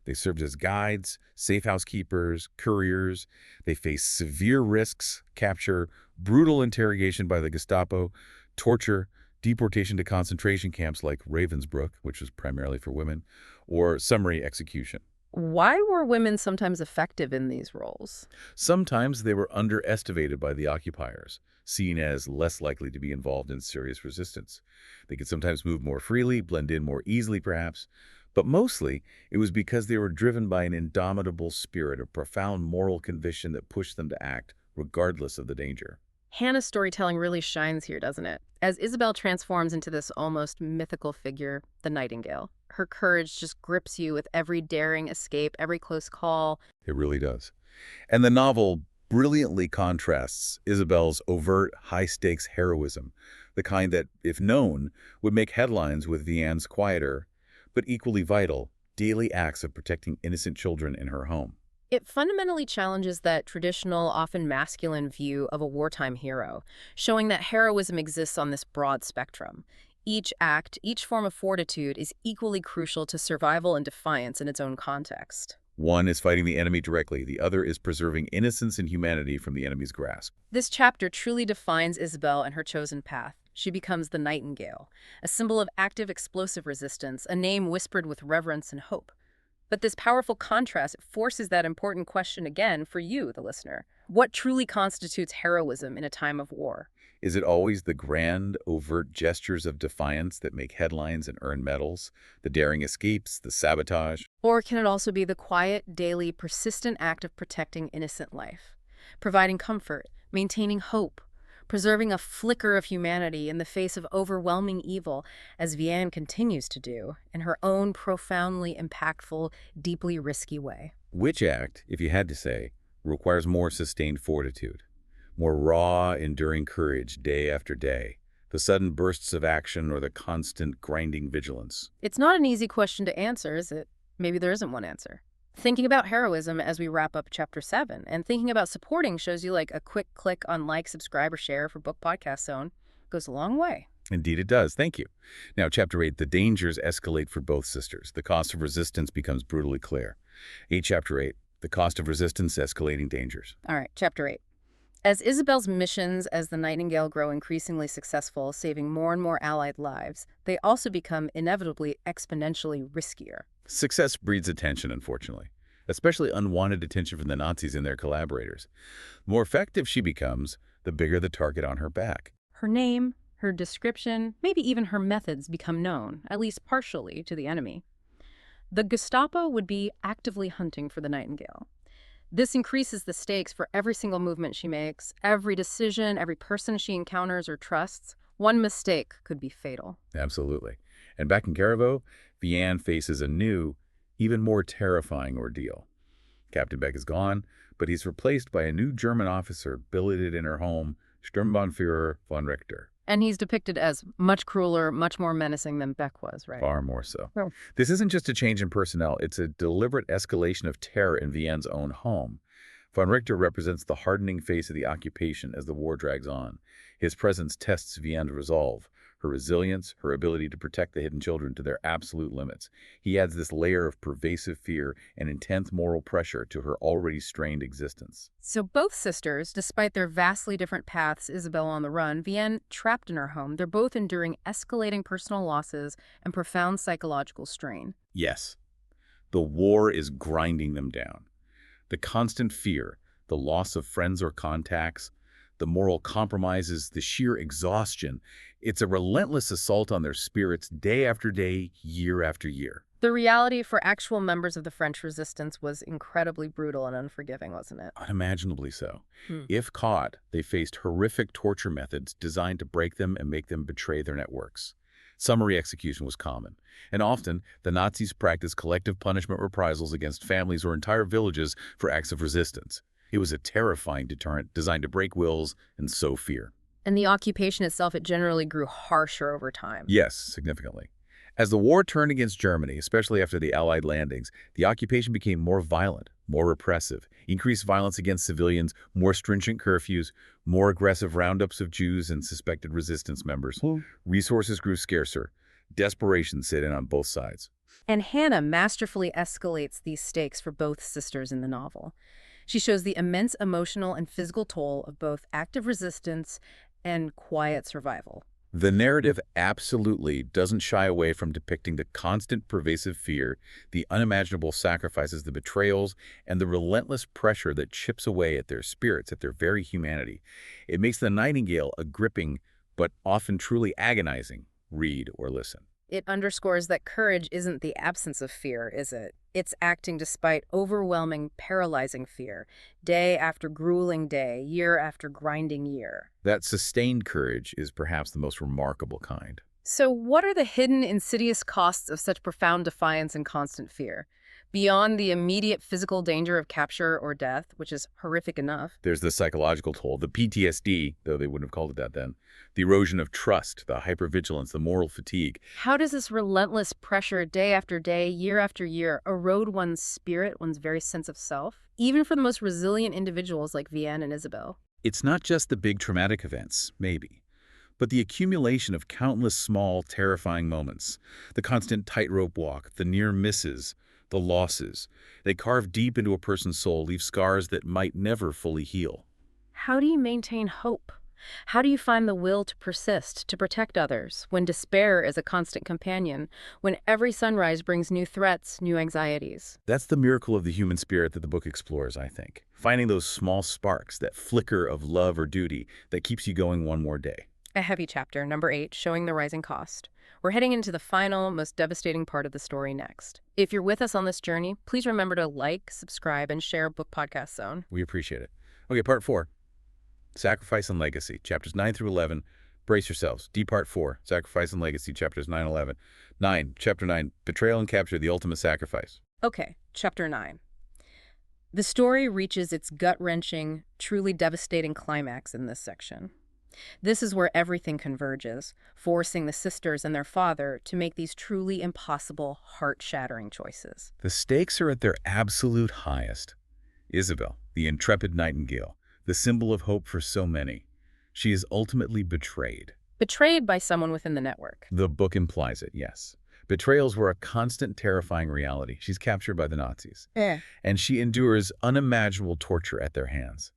They served as guides, safe housekeepers, couriers. They faced severe risks, capture, brutal interrogation by the Gestapo, torture, deportation to concentration camps like Ravensbrück, which was primarily for women, or summary execution. Why were women sometimes effective in these roles? Sometimes they were underestimated by the occupiers, seen as less likely to be involved in serious resistance. They could sometimes move more freely, blend in more easily perhaps, but mostly it was because they were driven by an indomitable spirit of profound moral conviction that pushed them to act, regardless of the danger. Hannah's storytelling really shines here, doesn't it? As Isabelle transforms into this almost mythical figure, the Nightingale, her courage just grips you with every daring escape, every close call. It really does. And the novel brilliantly contrasts Isabelle's overt, high-stakes heroism, the kind that, if known, would make headlines, with Vianne's quieter, but equally vital, daily acts of protecting innocent children in her home. It fundamentally challenges that traditional, often masculine view of a wartime hero, showing that heroism exists on this broad spectrum. Each act, each form of fortitude is equally crucial to survival and defiance in its own context. One is fighting the enemy directly, the other is preserving innocence and humanity from the enemy's grasp. This chapter truly defines Isabelle and her chosen path. She becomes the Nightingale, a symbol of active, explosive resistance, a name whispered with reverence and hope. But this powerful contrast forces that important question again for you, the listener. What truly constitutes heroism in a time of war? Is it always the grand, overt gestures of defiance that make headlines and earn medals, the daring escapes, the sabotage? Or can it also be the quiet, daily, persistent act of protecting innocent life, providing comfort, maintaining hope, preserving a flicker of humanity in the face of overwhelming evil, as Vianne continues to do in her own profoundly impactful, deeply risky way. Which act, if you had to say, requires more sustained fortitude, more raw, enduring courage day after day, the sudden bursts of action or the constant grinding vigilance? It's not an easy question to answer, is it? Maybe there isn't one answer. Thinking about heroism as we wrap up Chapter 7, and thinking about supporting shows you like a quick click on like, subscribe, or share for Book Podcast Zone goes a long way. Indeed it does. Thank you. Now, Chapter 8, the dangers escalate for both sisters. The cost of resistance becomes brutally clear. Chapter 8, the cost of resistance, escalating dangers. All right, Chapter 8. As Isabelle's missions as the Nightingale grow increasingly successful, saving more and more Allied lives, they also become inevitably exponentially riskier. Success breeds attention, unfortunately, especially unwanted attention from the Nazis and their collaborators. The more effective she becomes, the bigger the target on her back. Her name, her description, maybe even her methods become known, at least partially, to the enemy. The Gestapo would be actively hunting for the Nightingale. This increases the stakes for every single movement she makes, every decision, every person she encounters or trusts. One mistake could be fatal. Absolutely. And back in Caraveau, Vianne faces a new, even more terrifying ordeal. Captain Beck is gone, but he's replaced by a new German officer billeted in her home, Sturmbannführer von Richter. And he's depicted as much crueler, much more menacing than Beck was, right? Far more so. Oh. This isn't just a change in personnel, it's a deliberate escalation of terror in Vianne's own home. Von Richter represents the hardening face of the occupation as the war drags on. His presence tests Vianne's resolve, her resilience, her ability to protect the hidden children to their absolute limits. He adds this layer of pervasive fear and intense moral pressure to her already strained existence. So both sisters, despite their vastly different paths, Isabelle on the run, Vianne trapped in her home, they're both enduring escalating personal losses and profound psychological strain. Yes, the war is grinding them down. The constant fear, the loss of friends or contacts, the moral compromises, the sheer exhaustion. It's a relentless assault on their spirits day after day, year after year. The reality for actual members of the French resistance was incredibly brutal and unforgiving, wasn't it? Unimaginably so. If caught, they faced horrific torture methods designed to break them and make them betray their networks. Summary execution was common, and often the Nazis practiced collective punishment reprisals against families or entire villages for acts of resistance. It was a terrifying deterrent designed to break wills and sow fear. And the occupation itself, it generally grew harsher over time. Yes, significantly. As the war turned against Germany, especially after the Allied landings, the occupation became more violent, more repressive, increased violence against civilians, more stringent curfews, more aggressive roundups of Jews and suspected resistance members. Resources grew scarcer. Desperation set in on both sides. And Hannah masterfully escalates these stakes for both sisters in the novel. She shows the immense emotional and physical toll of both active resistance and quiet survival. The narrative absolutely doesn't shy away from depicting the constant pervasive fear, the unimaginable sacrifices, the betrayals, and the relentless pressure that chips away at their spirits, at their very humanity. It makes The Nightingale a gripping, but often truly agonizing, read or listen. It underscores that courage isn't the absence of fear, is it? It's acting despite overwhelming, paralyzing fear, day after grueling day, year after grinding year. That sustained courage is perhaps the most remarkable kind. So what are the hidden, insidious costs of such profound defiance and constant fear? Beyond the immediate physical danger of capture or death, which is horrific enough. There's the psychological toll, the PTSD, though they wouldn't have called it that then, the erosion of trust, the hypervigilance, the moral fatigue. How does this relentless pressure day after day, year after year, erode one's spirit, one's very sense of self? Even for the most resilient individuals like Vianne and Isabelle. It's not just the big traumatic events, maybe, but the accumulation of countless small, terrifying moments, the constant tightrope walk, the near misses, the losses. They carve deep into a person's soul, leave scars that might never fully heal. How do you maintain hope? How do you find the will to persist, to protect others, when despair is a constant companion, when every sunrise brings new threats, new anxieties? That's the miracle of the human spirit that the book explores, I think. Finding those small sparks, that flicker of love or duty that keeps you going one more day. A heavy chapter, number 8, showing the rising cost. We're heading into the final, most devastating part of the story next. If you're with us on this journey, please remember to like, subscribe, and share Book Podcast Zone. We appreciate it. Okay, part 4. Sacrifice and Legacy, chapters 9 through 11. Brace yourselves. D Part 4, Sacrifice and Legacy, chapters 9 11. 9, Chapter 9, Betrayal and Capture, the Ultimate Sacrifice. Okay, Chapter 9. The story reaches its gut-wrenching, truly devastating climax in this section. This is where everything converges, forcing the sisters and their father to make these truly impossible, heart-shattering choices. The stakes are at their absolute highest. Isabelle, the intrepid nightingale, the symbol of hope for so many. She is ultimately betrayed. Betrayed by someone within the network. The book implies it, yes. Betrayals were a constant, terrifying reality. She's captured by the Nazis. And she endures unimaginable torture at their hands.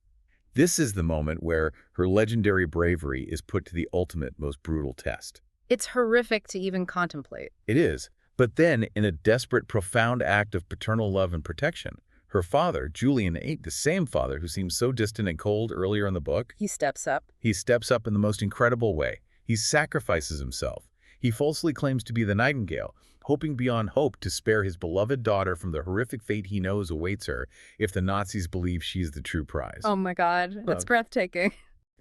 This is the moment where her legendary bravery is put to the ultimate, most brutal test. It's horrific to even contemplate. It is. But then, in a desperate, profound act of paternal love and protection, her father, Julian VIII, the same father who seems so distant and cold earlier in the book, He steps up. he steps up in the most incredible way. He sacrifices himself. He falsely claims to be the nightingale, hoping beyond hope to spare his beloved daughter from the horrific fate he knows awaits her if the Nazis believe she's the true prize. Oh my God, that's breathtaking.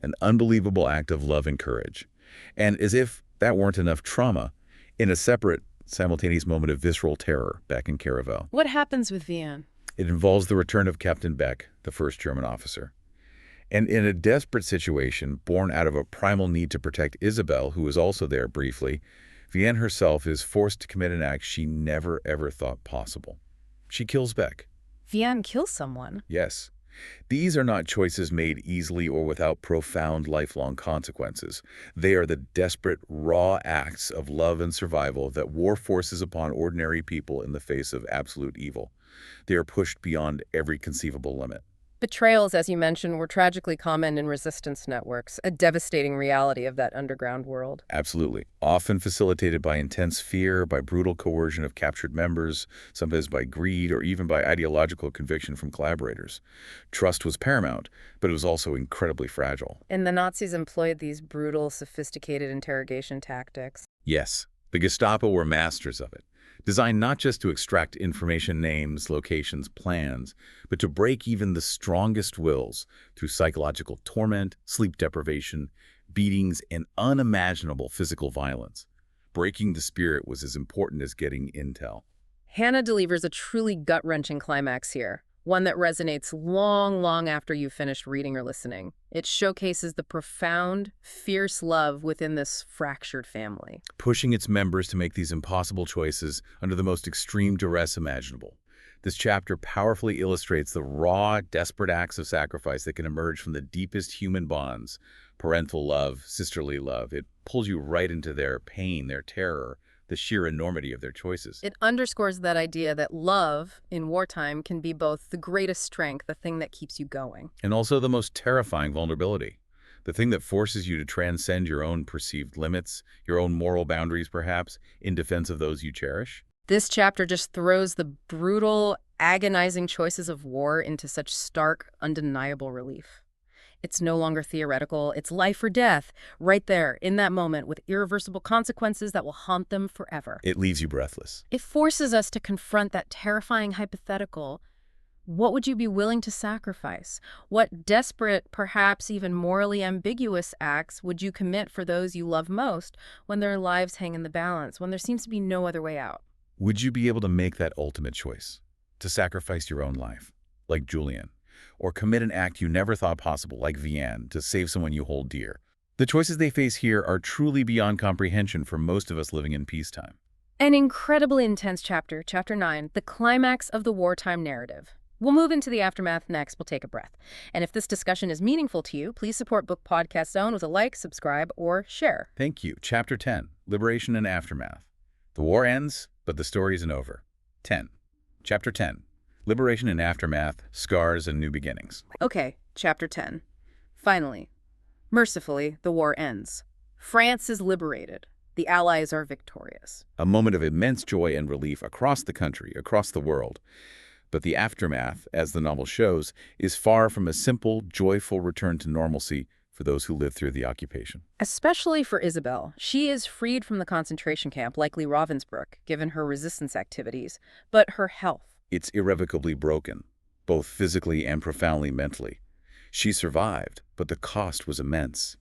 An unbelievable act of love and courage. And as if that weren't enough trauma, in a separate, simultaneous moment of visceral terror back in Caravel. What happens with Vianne? It involves the return of Captain Beck, the first German officer. And in a desperate situation, born out of a primal need to protect Isabelle, who was also there briefly, Vianne herself is forced to commit an act she never ever thought possible. She kills Beck. Vianne kills someone? Yes. These are not choices made easily or without profound lifelong consequences. They are the desperate, raw acts of love and survival that war forces upon ordinary people in the face of absolute evil. They are pushed beyond every conceivable limit. Betrayals, as you mentioned, were tragically common in resistance networks, a devastating reality of that underground world. Absolutely. Often facilitated by intense fear, by brutal coercion of captured members, sometimes by greed, or even by ideological conviction from collaborators. Trust was paramount, but it was also incredibly fragile. And the Nazis employed these brutal, sophisticated interrogation tactics. Yes, the Gestapo were masters of it. Designed not just to extract information, names, locations, plans, but to break even the strongest wills through psychological torment, sleep deprivation, beatings, and unimaginable physical violence. Breaking the spirit was as important as getting intel. Hannah delivers a truly gut-wrenching climax here, one that resonates long, long after you've finished reading or listening. It showcases the profound, fierce love within this fractured family, Pushing its members to make these impossible choices under the most extreme duress imaginable. This chapter powerfully illustrates the raw, desperate acts of sacrifice that can emerge from the deepest human bonds, parental love, sisterly love. It pulls you right into their pain, their terror, the sheer enormity of their choices. It underscores that idea that love in wartime can be both the greatest strength, the thing that keeps you going. And also the most terrifying vulnerability. The thing that forces you to transcend your own perceived limits, your own moral boundaries perhaps, in defense of those you cherish. This chapter just throws the brutal, agonizing choices of war into such stark, undeniable relief. It's no longer theoretical. It's life or death, right there, in that moment, with irreversible consequences that will haunt them forever. It leaves you breathless. It forces us to confront that terrifying hypothetical. What would you be willing to sacrifice? What desperate, perhaps even morally ambiguous acts would you commit for those you love most when their lives hang in the balance, when there seems to be no other way out? Would you be able to make that ultimate choice? To sacrifice your own life, like Julian? Or commit an act you never thought possible, like Vianne, to save someone you hold dear? The choices they face here are truly beyond comprehension for most of us living in peacetime. An incredibly intense chapter, Chapter 9, the climax of the wartime narrative. We'll move into the aftermath next. We'll take a breath. And if this discussion is meaningful to you, please support BookPodCastZone with a like, subscribe, or share. Thank you. Chapter 10, Liberation and Aftermath. The war ends, but the story isn't over. 10. Chapter 10. Liberation and Aftermath, Scars and New Beginnings. Okay, Chapter 10. Finally, mercifully, the war ends. France is liberated. The Allies are victorious. A moment of immense joy and relief across the country, across the world. But the aftermath, as the novel shows, is far from a simple, joyful return to normalcy for those who lived through the occupation. Especially for Isabelle. She is freed from the concentration camp, likely Ravensbrück, given her resistance activities, but her health. It's irrevocably broken, both physically and profoundly mentally. She survived, but the cost was immense.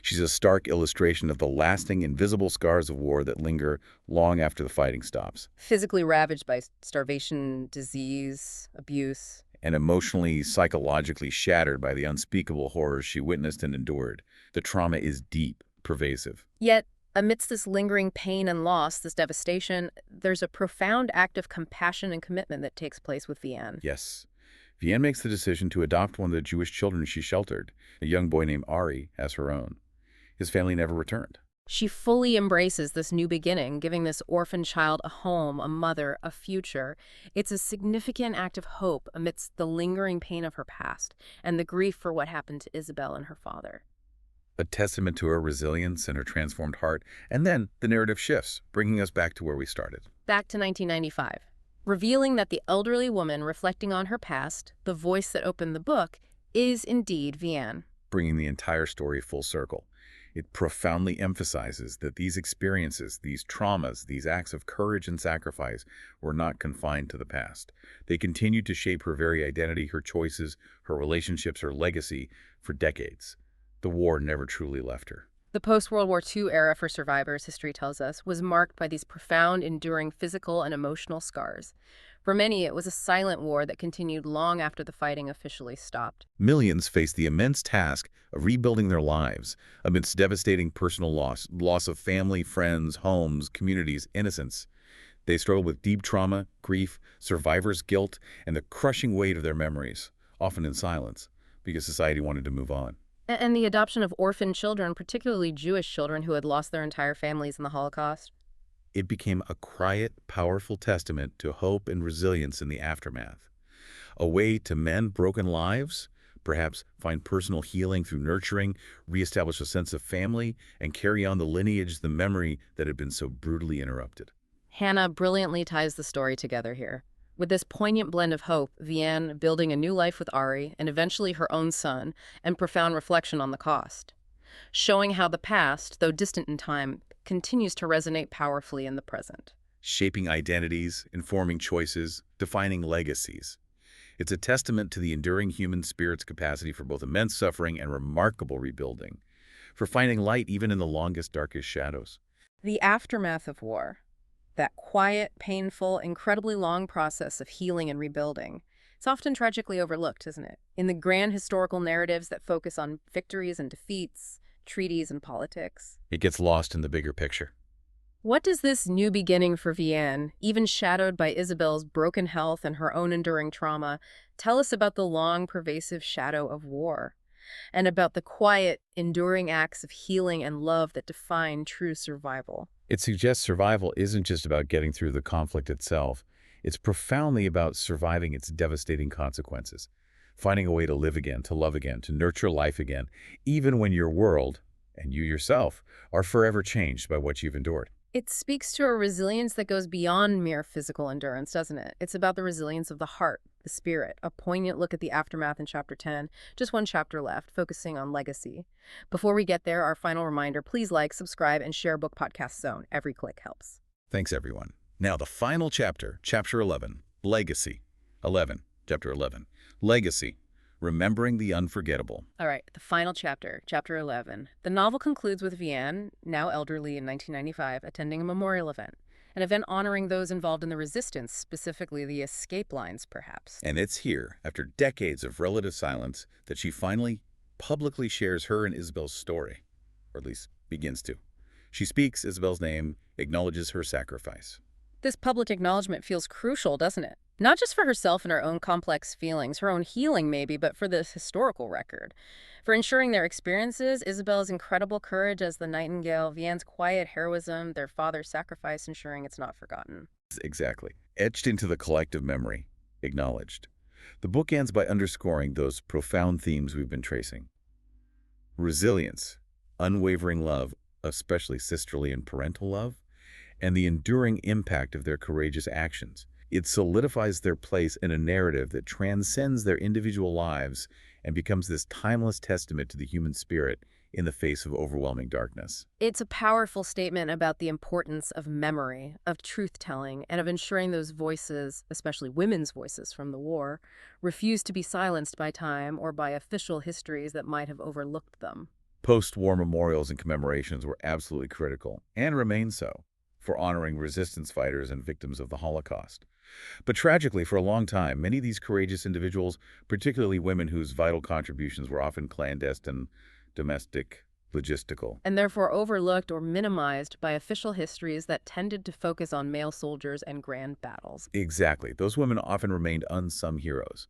She's a stark illustration of the lasting, invisible scars of war that linger long after the fighting stops. Physically ravaged by starvation, disease, abuse. And emotionally, psychologically shattered by the unspeakable horrors she witnessed and endured. The trauma is deep, pervasive. Yet, amidst this lingering pain and loss, this devastation, there's a profound act of compassion and commitment that takes place with Vianne. Yes. Vianne makes the decision to adopt one of the Jewish children she sheltered, a young boy named Ari, as her own. His family never returned. She fully embraces this new beginning, giving this orphan child a home, a mother, a future. It's a significant act of hope amidst the lingering pain of her past and the grief for what happened to Isabelle and her father. A testament to her resilience and her transformed heart. And then the narrative shifts, bringing us back to where we started. Back to 1995, revealing that the elderly woman reflecting on her past, the voice that opened the book, is indeed Vianne. Bringing the entire story full circle. It profoundly emphasizes that these experiences, these traumas, these acts of courage and sacrifice were not confined to the past. They continued to shape her very identity, her choices, her relationships, her legacy for decades. The war never truly left her. The post-World War II era for survivors, history tells us, was marked by these profound, enduring physical and emotional scars. For many, it was a silent war that continued long after the fighting officially stopped. Millions faced the immense task of rebuilding their lives amidst devastating personal loss of family, friends, homes, communities, innocence. They struggled with deep trauma, grief, survivor's guilt, and the crushing weight of their memories, often in silence, because society wanted to move on. And the adoption of orphan children, particularly Jewish children who had lost their entire families in the Holocaust. It became a quiet, powerful testament to hope and resilience in the aftermath. A way to mend broken lives, perhaps find personal healing through nurturing, reestablish a sense of family, and carry on the lineage, the memory that had been so brutally interrupted. Hannah brilliantly ties the story together here. With this poignant blend of hope, Vianne building a new life with Ari, and eventually her own son, and profound reflection on the cost. Showing how the past, though distant in time, continues to resonate powerfully in the present. Shaping identities, informing choices, defining legacies. It's a testament to the enduring human spirit's capacity for both immense suffering and remarkable rebuilding, for finding light even in the longest, darkest shadows. The aftermath of war, that quiet, painful, incredibly long process of healing and rebuilding, it's often tragically overlooked, isn't it? In the grand historical narratives that focus on victories and defeats, treaties and politics. It gets lost in the bigger picture. What does this new beginning for Vianne, even shadowed by Isabelle's broken health and her own enduring trauma, tell us about the long, pervasive shadow of war, and about the quiet, enduring acts of healing and love that define true survival? It suggests survival isn't just about getting through the conflict itself. It's profoundly about surviving its devastating consequences, finding a way to live again, to love again, to nurture life again, even when your world, and you yourself, are forever changed by what you've endured. It speaks to a resilience that goes beyond mere physical endurance, doesn't it? It's about the resilience of the heart, the spirit, a poignant look at the aftermath in Chapter 10. Just one chapter left, focusing on legacy. Before we get there, our final reminder, please like, subscribe, and share Book Podcast Zone. Every click helps. Thanks, everyone. Now, the final chapter, Chapter 11, Legacy. Chapter 11, Legacy. Remembering the Unforgettable. All right, the final chapter, Chapter 11. The novel concludes with Vianne, now elderly in 1995, attending a memorial event. An event honoring those involved in the resistance, specifically the escape lines, perhaps. And it's here, after decades of relative silence, that she finally publicly shares her and Isabelle's story, or at least begins to. She speaks Isabelle's name, acknowledges her sacrifice. This public acknowledgement feels crucial, doesn't it? Not just for herself and her own complex feelings, her own healing maybe, but for this historical record. For ensuring their experiences, Isabelle's incredible courage as the Nightingale, Vianne's quiet heroism, their father's sacrifice, ensuring it's not forgotten. Exactly. Etched into the collective memory, acknowledged. The book ends by underscoring those profound themes we've been tracing. Resilience, unwavering love, especially sisterly and parental love, and the enduring impact of their courageous actions. It solidifies their place in a narrative that transcends their individual lives and becomes this timeless testament to the human spirit in the face of overwhelming darkness. It's a powerful statement about the importance of memory, of truth-telling, and of ensuring those voices, especially women's voices from the war, refuse to be silenced by time or by official histories that might have overlooked them. Post-war memorials and commemorations were absolutely critical, and remain so, for honoring resistance fighters and victims of the Holocaust. But tragically, for a long time, many of these courageous individuals, particularly women whose vital contributions were often clandestine, domestic, logistical. And therefore overlooked or minimized by official histories that tended to focus on male soldiers and grand battles. Exactly. Those women often remained unsung heroes.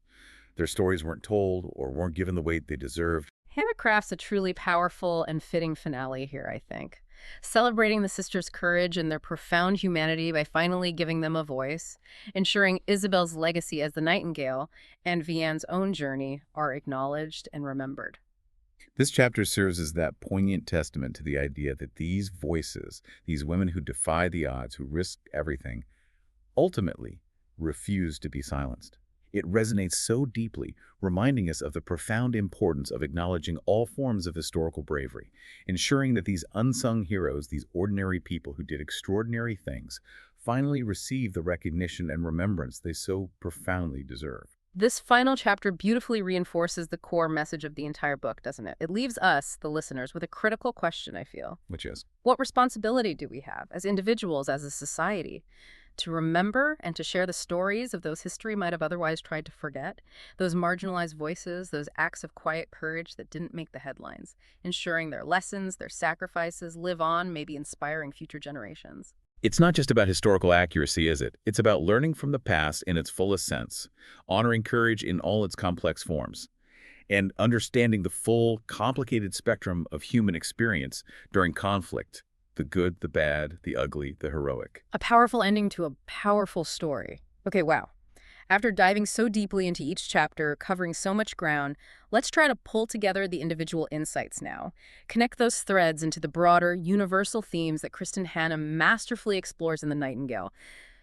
Their stories weren't told or weren't given the weight they deserved. Hannah crafts a truly powerful and fitting finale here, I think. Celebrating the sisters' courage and their profound humanity by finally giving them a voice, ensuring Isabelle's legacy as the Nightingale and Vianne's own journey are acknowledged and remembered. This chapter serves as that poignant testament to the idea that these voices, these women who defy the odds, who risk everything, ultimately refuse to be silenced. It resonates so deeply, reminding us of the profound importance of acknowledging all forms of historical bravery, ensuring that these unsung heroes, these ordinary people who did extraordinary things, finally receive the recognition and remembrance they so profoundly deserve. This final chapter beautifully reinforces the core message of the entire book, doesn't it? It leaves us, the listeners, with a critical question, I feel. Which is? What responsibility do we have, as individuals, as a society, to remember and to share the stories of those history might have otherwise tried to forget, those marginalized voices, those acts of quiet courage that didn't make the headlines, ensuring their lessons, their sacrifices live on, maybe inspiring future generations? It's not just about historical accuracy, is it? It's about learning from the past in its fullest sense, honoring courage in all its complex forms, and understanding the full, complicated spectrum of human experience during conflict, the good, the bad, the ugly, the heroic. A powerful ending to a powerful story. Okay, wow. After diving so deeply into each chapter, covering so much ground, let's try to pull together the individual insights now. Connect those threads into the broader, universal themes that Kristin Hannah masterfully explores in The Nightingale.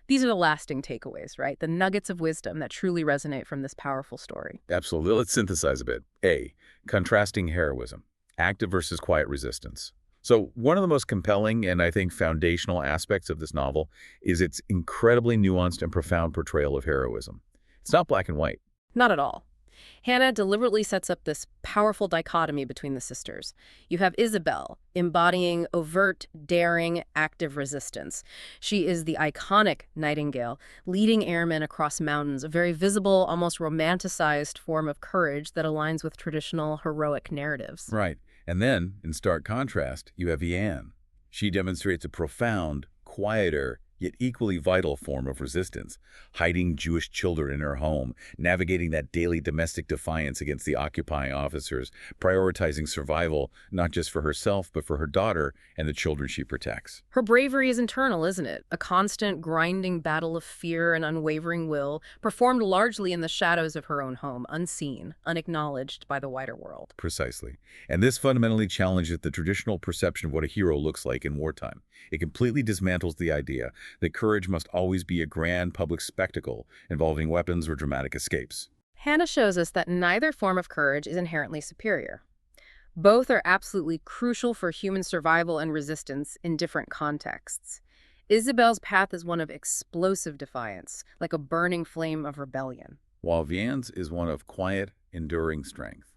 These are the lasting takeaways, right? The nuggets of wisdom that truly resonate from this powerful story. Absolutely. Let's synthesize a bit. A, contrasting heroism, active versus quiet resistance. So one of the most compelling and I think foundational aspects of this novel is its incredibly nuanced and profound portrayal of heroism. It's not black and white. Not at all. Hannah deliberately sets up this powerful dichotomy between the sisters. You have Isabelle, embodying overt, daring, active resistance. She is the iconic Nightingale, leading airmen across mountains, a very visible, almost romanticized form of courage that aligns with traditional heroic narratives. Right. And then, in stark contrast, you have Vianne. She demonstrates a profound, quieter, yet equally vital form of resistance, hiding Jewish children in her home, navigating that daily domestic defiance against the occupying officers, prioritizing survival not just for herself but for her daughter and the children she protects. Her bravery is internal, isn't it? A constant, grinding battle of fear and unwavering will, performed largely in the shadows of her own home, unseen, unacknowledged by the wider world. Precisely. And this fundamentally challenges the traditional perception of what a hero looks like in wartime. It completely dismantles the idea that courage must always be a grand public spectacle involving weapons or dramatic escapes. Hannah shows us that neither form of courage is inherently superior. Both are absolutely crucial for human survival and resistance in different contexts. Isabelle's path is one of explosive defiance, like a burning flame of rebellion, while Vianne's is one of quiet, enduring strength.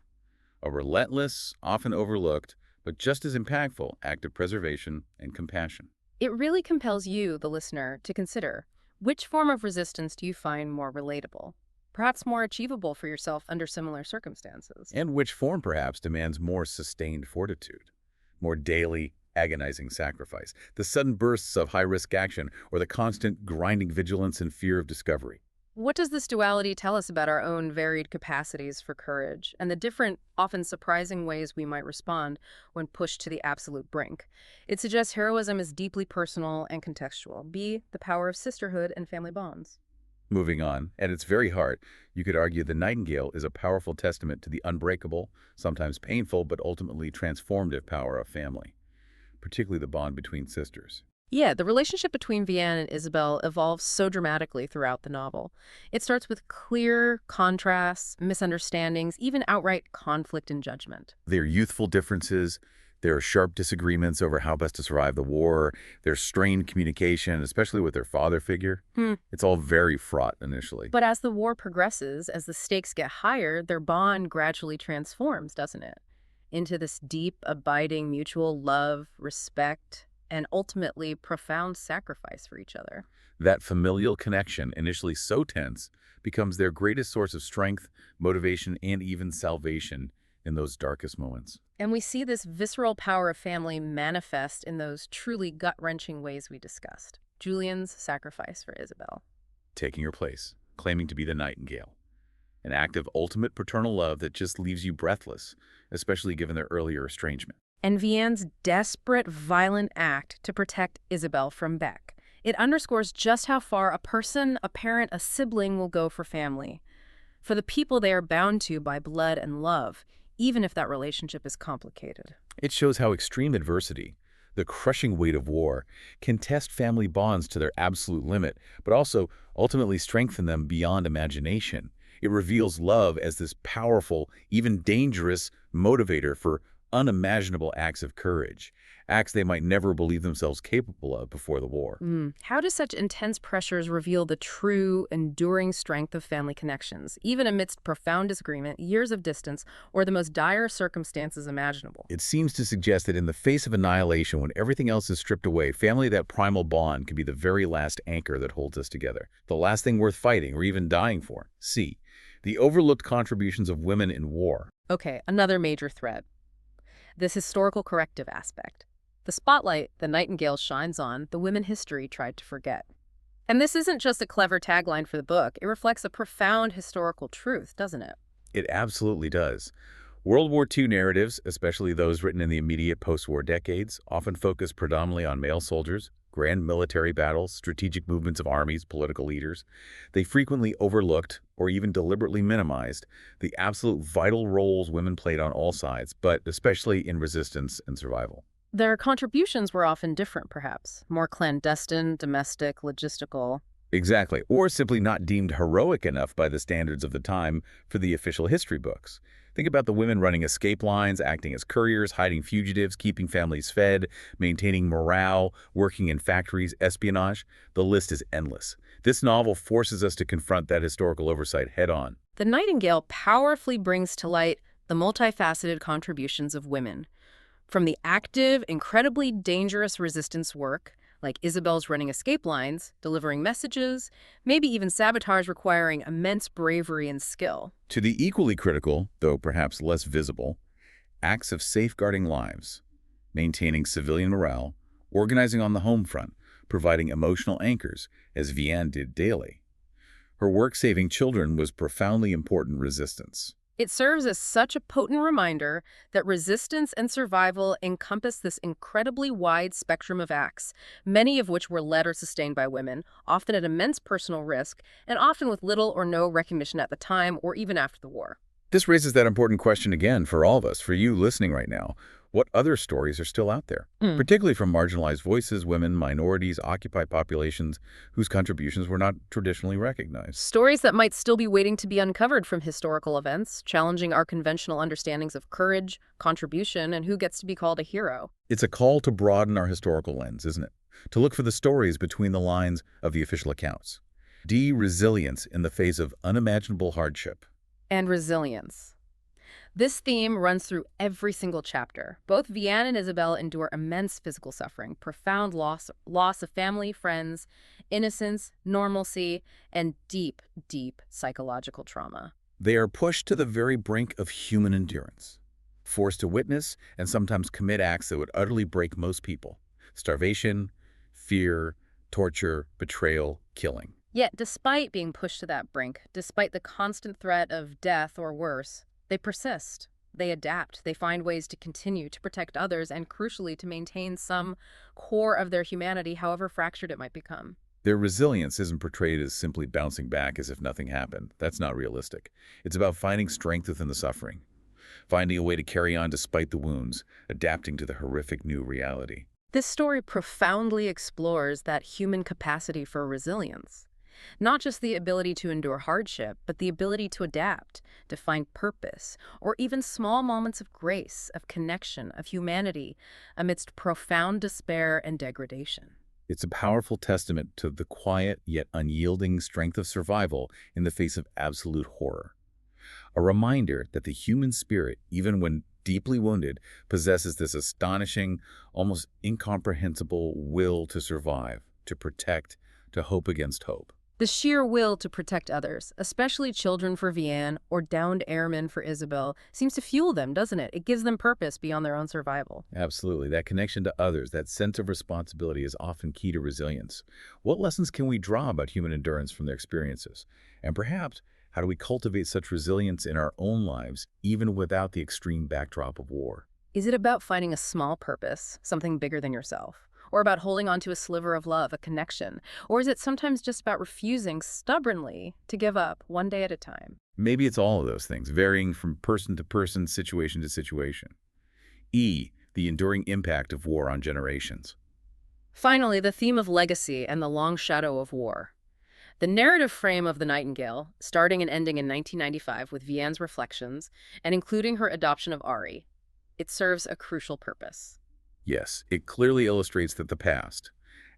A relentless, often overlooked, but just as impactful act of preservation and compassion. It really compels you, the listener, to consider, which form of resistance do you find more relatable, perhaps more achievable for yourself under similar circumstances? And which form perhaps demands more sustained fortitude, more daily, agonizing sacrifice, the sudden bursts of high-risk action, or the constant grinding vigilance and fear of discovery. What does this duality tell us about our own varied capacities for courage and the different, often surprising ways we might respond when pushed to the absolute brink? It suggests heroism is deeply personal and contextual. B, the power of sisterhood and family bonds. Moving on, at its very heart, you could argue The Nightingale is a powerful testament to the unbreakable, sometimes painful, but ultimately transformative power of family, particularly the bond between sisters. Yeah, the relationship between Vianne and Isabelle evolves so dramatically throughout the novel. It starts with clear contrasts, misunderstandings, even outright conflict and judgment. Their youthful differences, their sharp disagreements over how best to survive the war, their strained communication, especially with their father figure. Hmm. It's all very fraught initially. But as the war progresses, as the stakes get higher, their bond gradually transforms, doesn't it? Into this deep, abiding mutual love, respect, and ultimately profound sacrifice for each other. That familial connection, initially so tense, becomes their greatest source of strength, motivation, and even salvation in those darkest moments. And we see this visceral power of family manifest in those truly gut-wrenching ways we discussed. Julian's sacrifice for Isabelle. Taking her place, claiming to be the nightingale. An act of ultimate paternal love that just leaves you breathless, especially given their earlier estrangement. And Vianne's desperate, violent act to protect Isabelle from Beck. It underscores just how far a person, a parent, a sibling will go for family, for the people they are bound to by blood and love, even if that relationship is complicated. It shows how extreme adversity, the crushing weight of war, can test family bonds to their absolute limit, but also ultimately strengthen them beyond imagination. It reveals love as this powerful, even dangerous motivator for unimaginable acts of courage, acts they might never believe themselves capable of before the war. How do such intense pressures reveal the true, enduring strength of family connections, even amidst profound disagreement, years of distance, or the most dire circumstances imaginable? It seems to suggest that in the face of annihilation, when everything else is stripped away, family, that primal bond, can be the very last anchor that holds us together, the last thing worth fighting or even dying for. C. The overlooked contributions of women in war. Okay, another major thread. This historical corrective aspect. The spotlight the Nightingale shines on, the women history tried to forget. And this isn't just a clever tagline for the book. It reflects a profound historical truth, doesn't it? It absolutely does. World War II narratives, especially those written in the immediate post-war decades, often focus predominantly on male soldiers, grand military battles, strategic movements of armies, political leaders. They frequently overlooked, or even deliberately minimized, the absolute vital roles women played on all sides, but especially in resistance and survival. Their contributions were often different, perhaps. More clandestine, domestic, logistical. Exactly, or simply not deemed heroic enough by the standards of the time for the official history books. Think about the women running escape lines, acting as couriers, hiding fugitives, keeping families fed, maintaining morale, working in factories, espionage. The list is endless. This novel forces us to confront that historical oversight head-on. The Nightingale powerfully brings to light the multifaceted contributions of women. From the active, incredibly dangerous resistance work, like Isabelle's running escape lines, delivering messages, maybe even sabotage requiring immense bravery and skill. To the equally critical, though perhaps less visible, acts of safeguarding lives, maintaining civilian morale, organizing on the home front, providing emotional anchors, as Vianne did daily. Her work saving children was profoundly important resistance. It serves as such a potent reminder that resistance and survival encompass this incredibly wide spectrum of acts, many of which were led or sustained by women, often at immense personal risk, and often with little or no recognition at the time or even after the war. This raises that important question again for all of us, for you listening right now. What other stories are still out there, particularly from marginalized voices, women, minorities, occupied populations whose contributions were not traditionally recognized? Stories that might still be waiting to be uncovered from historical events, challenging our conventional understandings of courage, contribution, and who gets to be called a hero. It's a call to broaden our historical lens, isn't it? To look for the stories between the lines of the official accounts. Resilience in the face of unimaginable hardship. And resilience. This theme runs through every single chapter. Both Vianne and Isabelle endure immense physical suffering, profound loss of family, friends, innocence, normalcy, and deep, deep psychological trauma. They are pushed to the very brink of human endurance, forced to witness and sometimes commit acts that would utterly break most people. Starvation, fear, torture, betrayal, killing. Yet, despite being pushed to that brink, despite the constant threat of death or worse, they persist, they adapt, they find ways to continue to protect others and, crucially, to maintain some core of their humanity, however fractured it might become. Their resilience isn't portrayed as simply bouncing back as if nothing happened. That's not realistic. It's about finding strength within the suffering, finding a way to carry on despite the wounds, adapting to the horrific new reality. This story profoundly explores that human capacity for resilience. Not just the ability to endure hardship, but the ability to adapt, to find purpose, or even small moments of grace, of connection, of humanity, amidst profound despair and degradation. It's a powerful testament to the quiet yet unyielding strength of survival in the face of absolute horror. A reminder that the human spirit, even when deeply wounded, possesses this astonishing, almost incomprehensible will to survive, to protect, to hope against hope. The sheer will to protect others, especially children for Vianne or downed airmen for Isabelle, seems to fuel them, doesn't it? It gives them purpose beyond their own survival. Absolutely. That connection to others, that sense of responsibility is often key to resilience. What lessons can we draw about human endurance from their experiences? And perhaps, how do we cultivate such resilience in our own lives, even without the extreme backdrop of war? Is it about finding a small purpose, something bigger than yourself? Or about holding on to a sliver of love, a connection? Or is it sometimes just about refusing stubbornly to give up one day at a time? Maybe it's all of those things, varying from person to person, situation to situation. E, the enduring impact of war on generations. Finally, the theme of legacy and the long shadow of war. The narrative frame of The Nightingale, starting and ending in 1995 with Vianne's reflections and including her adoption of Ari, it serves a crucial purpose. Yes, it clearly illustrates that the past,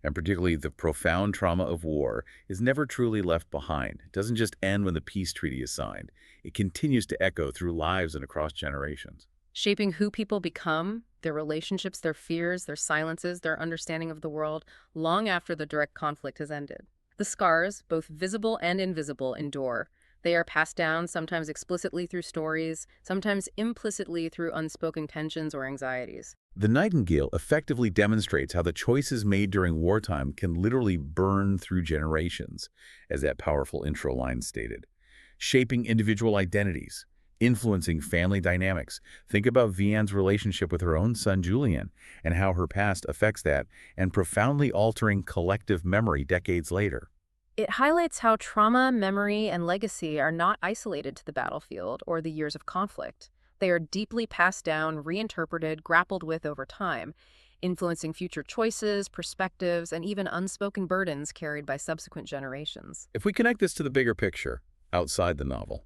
and particularly the profound trauma of war, is never truly left behind. It doesn't just end when the peace treaty is signed. It continues to echo through lives and across generations. Shaping who people become, their relationships, their fears, their silences, their understanding of the world, long after the direct conflict has ended. The scars, both visible and invisible, endure. They are passed down, sometimes explicitly through stories, sometimes implicitly through unspoken tensions or anxieties. The Nightingale effectively demonstrates how the choices made during wartime can literally burn through generations, as that powerful intro line stated, shaping individual identities, influencing family dynamics. Think about Vianne's relationship with her own son Julian and how her past affects that, and profoundly altering collective memory decades later. It highlights how trauma, memory, and legacy are not isolated to the battlefield or the years of conflict. They are deeply passed down, reinterpreted, grappled with over time, influencing future choices, perspectives, and even unspoken burdens carried by subsequent generations. If we connect this to the bigger picture, outside the novel,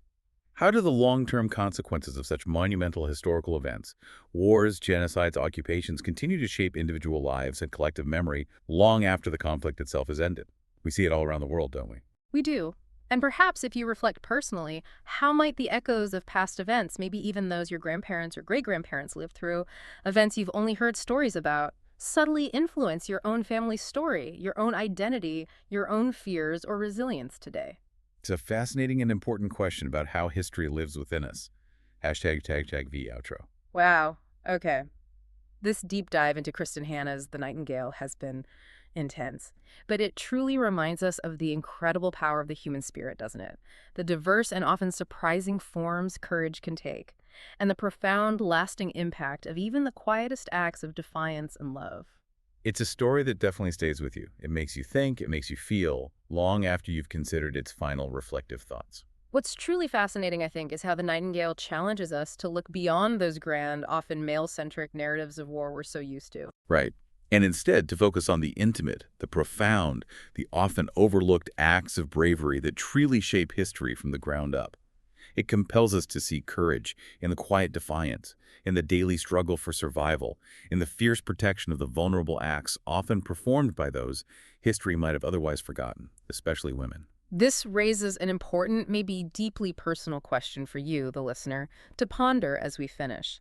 how do the long-term consequences of such monumental historical events, wars, genocides, occupations, continue to shape individual lives and collective memory long after the conflict itself is ended? We see it all around the world, don't we? We do. And perhaps if you reflect personally, how might the echoes of past events, maybe even those your grandparents or great-grandparents lived through, events you've only heard stories about, subtly influence your own family's story, your own identity, your own fears or resilience today? It's a fascinating and important question about how history lives within us. Hashtag V outro. Wow. Okay. This deep dive into Kristin Hannah's The Nightingale has been intense, but it truly reminds us of the incredible power of the human spirit, doesn't it? The diverse and often surprising forms courage can take, and the profound, lasting impact of even the quietest acts of defiance and love. It's a story that definitely stays with you. It makes you think, it makes you feel, long after you've considered its final reflective thoughts. What's truly fascinating, I think, is how The Nightingale challenges us to look beyond those grand, often male-centric narratives of war we're so used to. Right. And instead to focus on the intimate, the profound, the often overlooked acts of bravery that truly shape history from the ground up. It compels us to see courage in the quiet defiance, in the daily struggle for survival, in the fierce protection of the vulnerable acts often performed by those history might have otherwise forgotten, especially women. This raises an important, maybe deeply personal question for you, the listener, to ponder as we finish.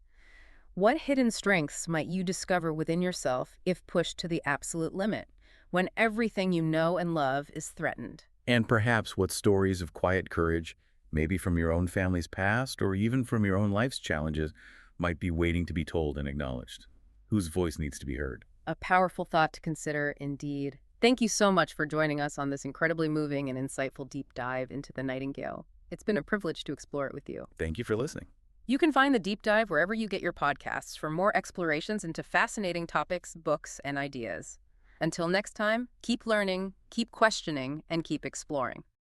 What hidden strengths might you discover within yourself if pushed to the absolute limit, when everything you know and love is threatened? And perhaps what stories of quiet courage, maybe from your own family's past or even from your own life's challenges, might be waiting to be told and acknowledged? Whose voice needs to be heard? A powerful thought to consider, indeed. Thank you so much for joining us on this incredibly moving and insightful deep dive into The Nightingale. It's been a privilege to explore it with you. Thank you for listening. You can find the deep dive wherever you get your podcasts for more explorations into fascinating topics, books, and ideas. Until next time, keep learning, keep questioning, and keep exploring.